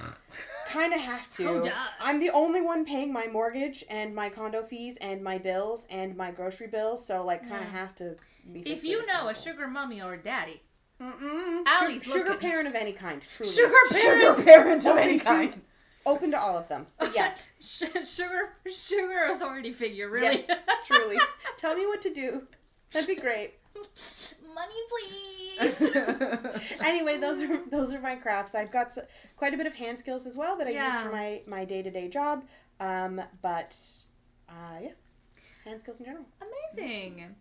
Kind of have to. Who does? I'm the only one paying my mortgage and my condo fees and my bills and my grocery bills, so like kind of have to be If fiscally you know a responsible. sugar mommy or daddy, Allie's sugar looking. parent of any kind, truly. Sugar Sugar parent, parent of any Open to- kind. Open to all of them. But yeah, sugar authority figure, really. yes, truly. Tell me what to do. That'd be great. Money, please. Anyway, those are my crafts. I've got quite a bit of hand skills as well that I use Yeah. for my day-to-day job. But yeah, hand skills in general. Amazing.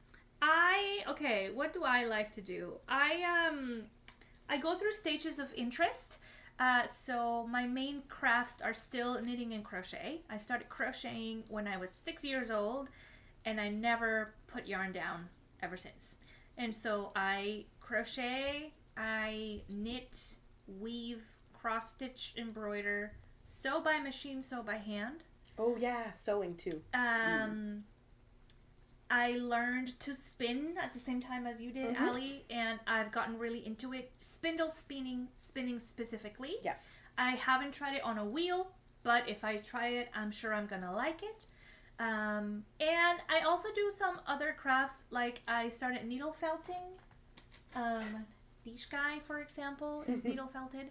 Okay, what do I like to do? I go through stages of interest. So my main crafts are still knitting and crochet. I started crocheting when I was 6 years old, and I never put yarn down ever since. And so I crochet, I knit, weave, cross stitch, embroider, sew by machine, sew by hand. Oh yeah, sewing too. I learned to spin at the same time as you did, Allie, and I've gotten really into it. Spindle spinning specifically. Yeah. I haven't tried it on a wheel, but if I try it, I'm sure I'm gonna like it. And I also do some other crafts, like I started needle felting. These guy, for example, is needle felted.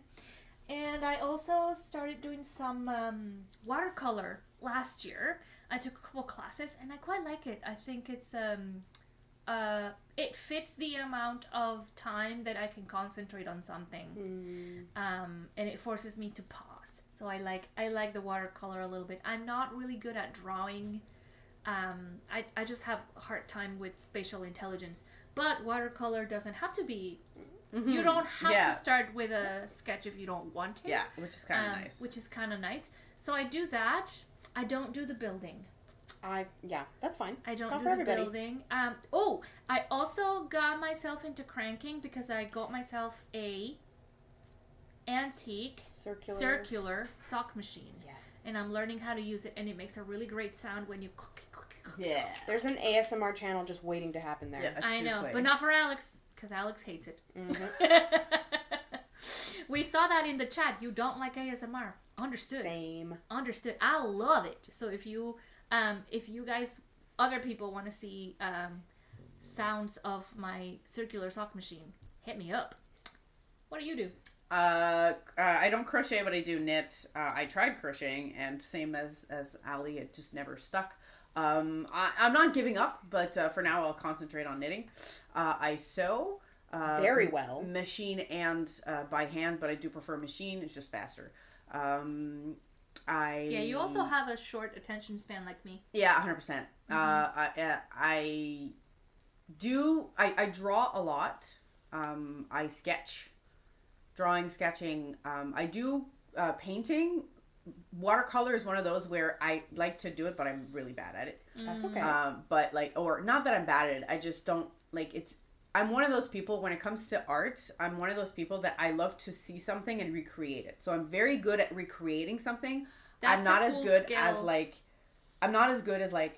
And I also started doing some watercolor last year. I took a couple classes, and I quite like it. I think it's it fits the amount of time that I can concentrate on something, and it forces me to pause. So I like the watercolor a little bit. I'm not really good at drawing. I just have a hard time with spatial intelligence. But watercolor doesn't have to be. You don't have to start with a sketch if you don't want to. Yeah, which is kind of nice. Which is kind of nice. So I do that. I don't do the building. Yeah, that's fine. I don't It's not do for the everybody. building. I also got myself into cranking because I got myself a antique circular sock machine. Yeah. And I'm learning how to use it, and it makes a really great sound when you click. Yeah. There's an ASMR channel just waiting to happen there. Yeah, I know, seriously. but not for Alex, because Alex hates it. Mm-hmm. We saw that in the chat. You don't like ASMR. Understood. Same. Understood. I love it. So if you guys, other people want to see sounds of my circular sock machine, hit me up. What do you do? I don't crochet, but I do knit. I tried crocheting, and same as Ali, it just never stuck. I'm not giving up, but for now I'll concentrate on knitting. I sew. Very well. Machine and by hand, but I do prefer machine. It's just faster. Yeah, you also have a short attention span like me. Yeah, 100%. I draw a lot. I sketch. Drawing, sketching. I do painting. Watercolor is one of those where I like to do it, but I'm really bad at it. That's okay. But or not that I'm bad at it. I just don't I'm one of those people when it comes to art. I'm one of those people that I love to see something and recreate it. So I'm very good at recreating something. I'm not as good as I'm not as good as if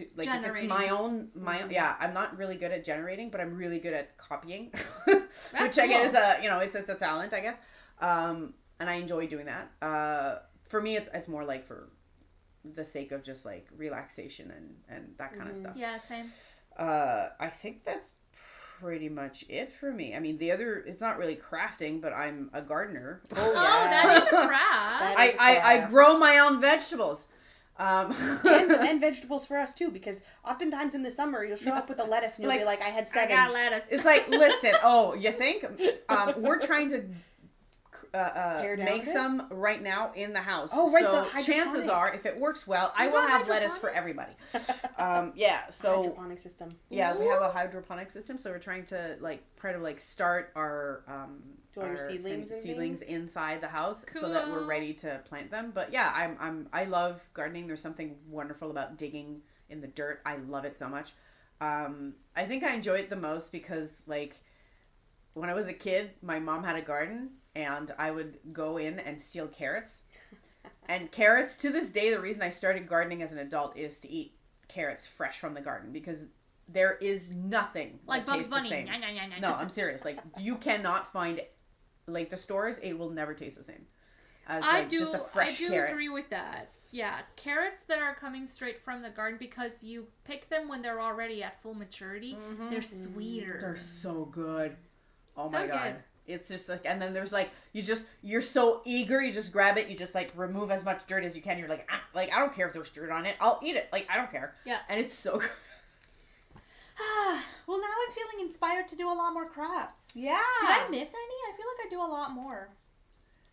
it's my own yeah, I'm not really good at generating, but I'm really good at copying. Which I get is it's a talent, I guess. And I enjoy doing that. For me it's more like for the sake of just like relaxation and that kind of stuff. Yeah, same. I think that's pretty much it for me. I mean, it's not really crafting, but I'm a gardener. Oh, yeah. Oh, that is a craft. That is a I craft. grow my own vegetables. and vegetables for us too, because oftentimes in the summer you'll show up with a lettuce and you'll be like, I had 7. I got lettuce. It's like, listen, you think? We're trying to make some right now in the house. Oh, right, so the chances are, if it works well, I will have lettuce for everybody. So hydroponic system. yeah, we have a hydroponic system, so we're trying to start our your seedlings and seedlings things? inside the house so that we're ready to plant them. But yeah, I love gardening. There's something wonderful about digging in the dirt. I love it so much. I think I enjoy it the most because when I was a kid, my mom had a garden and I would go in and steal carrots. And carrots, to this day, the reason I started gardening as an adult is to eat carrots fresh from the garden, because there is nothing Like that Bugs tastes Bunny. the same. Nyah, nyah, nyah, nyah. No, I'm serious. Like, you cannot find, like, the stores, it will never taste the same as, I like, do, just a fresh I do carrot. agree with that. Yeah, carrots that are coming straight from the garden, because you pick them when they're already at full maturity, they're sweeter. They're so good. Oh So my god. good. It's just like, and then there's like, you're so eager, you just grab it, you just like remove as much dirt as you can. You're like, I don't care if there's dirt on it. I'll eat it. Like, I don't care. Yeah. And it's so good. Well, now I'm feeling inspired to do a lot more crafts. Yeah. Did I miss any? I feel like I do a lot more.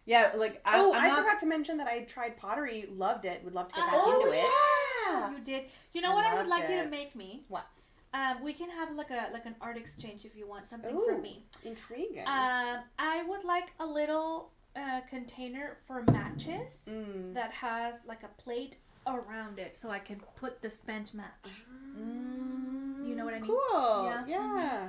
Yeah, like, I I'm not... forgot to mention that I tried pottery, loved it, would love to get back Oh, into it. yeah. You did. You know what I would loved like you to it. make me? What? We can have like an art exchange if you want something Ooh, from me. intriguing. I would like a little container for matches that has like a plate around it, so I can put the spent match. You know what I mean? Cool. Yeah. Yeah.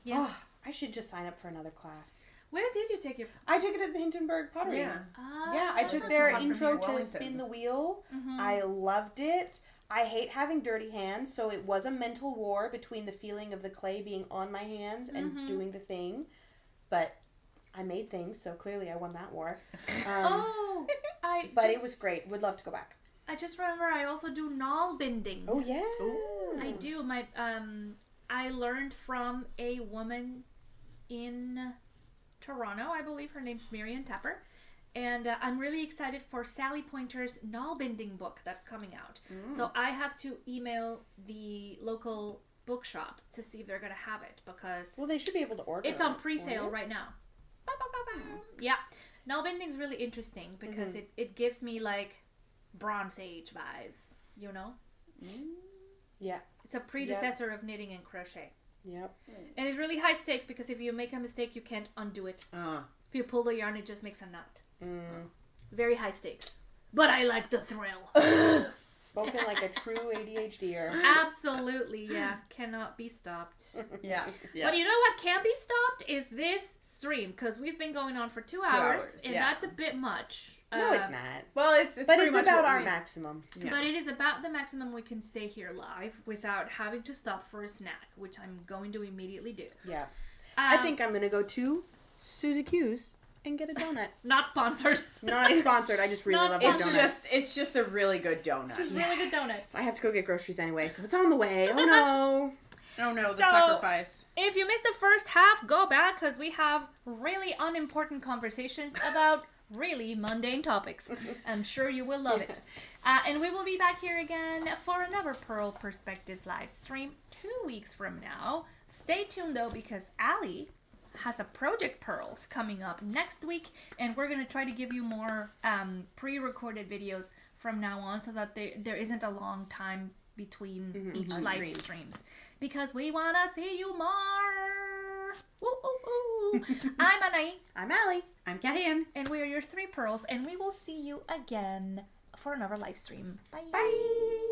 Yeah. Oh, I should just sign up for another class. Where did you take your? I took it at the Hindenburg Pottery. Yeah. Yeah, I that's took not their too far from intro here, to Wellington. spin the wheel. Mhm. I loved it. I hate having dirty hands, so it was a mental war between the feeling of the clay being on my hands and doing the thing. But I made things, so clearly I won that war. But it was great. Would love to go back. I just remember I also do knoll bending. Oh yeah. I do. I learned from a woman in Toronto. I believe her name's Miriam Tapper. And I'm really excited for Sally Pointer's knoll bending book that's coming out. So I have to email the local bookshop to see if they're going to have it, because Well, they should be able to order. it's on it, pre-sale won't it? right now. Yeah. Knoll bending's really interesting because it gives me like Bronze Age vibes, you know? Yeah. It's a predecessor of knitting and crochet. Yep. And it's really high stakes because if you make a mistake, you can't undo it. If you pull the yarn, it just makes a knot. Very high stakes. But I like the thrill. Spoken like a true ADHDer. Absolutely, yeah. Cannot be stopped. Yeah. But you know what can be stopped is this stream, because we've been going on for 2 hours, and yeah. that's a bit much. No, it's not. Well, it's But pretty it's much about what our we- maximum. Yeah. But it is about the maximum we can stay here live without having to stop for a snack, which I'm going to immediately do. Yeah. I think I'm going to go to Suzy Q's and get a donut. Not sponsored. Not sponsored. I just really Not love their sponsored. donuts. It's just a really good donut. Just really good donuts. I have to go get groceries anyway, so it's on the way. Oh no. Oh no, the So- sacrifice. If you missed the first half, go back, because we have really unimportant conversations about really mundane topics. I'm sure you will love it. And we will be back here again for another Purl Perspectives live stream 2 weeks from now. Stay tuned though, because Allie has a Project Pearls coming up next week, and we're going to try to give you more pre-recorded videos from now on, so that there isn't a long time between each on live streams, because we want to see you more. Woo, ooh, ooh. I'm Anahí, I'm Allie. I'm Carine. and we are your 3 Pearls, and we will see you again for another live stream. Bye. Bye.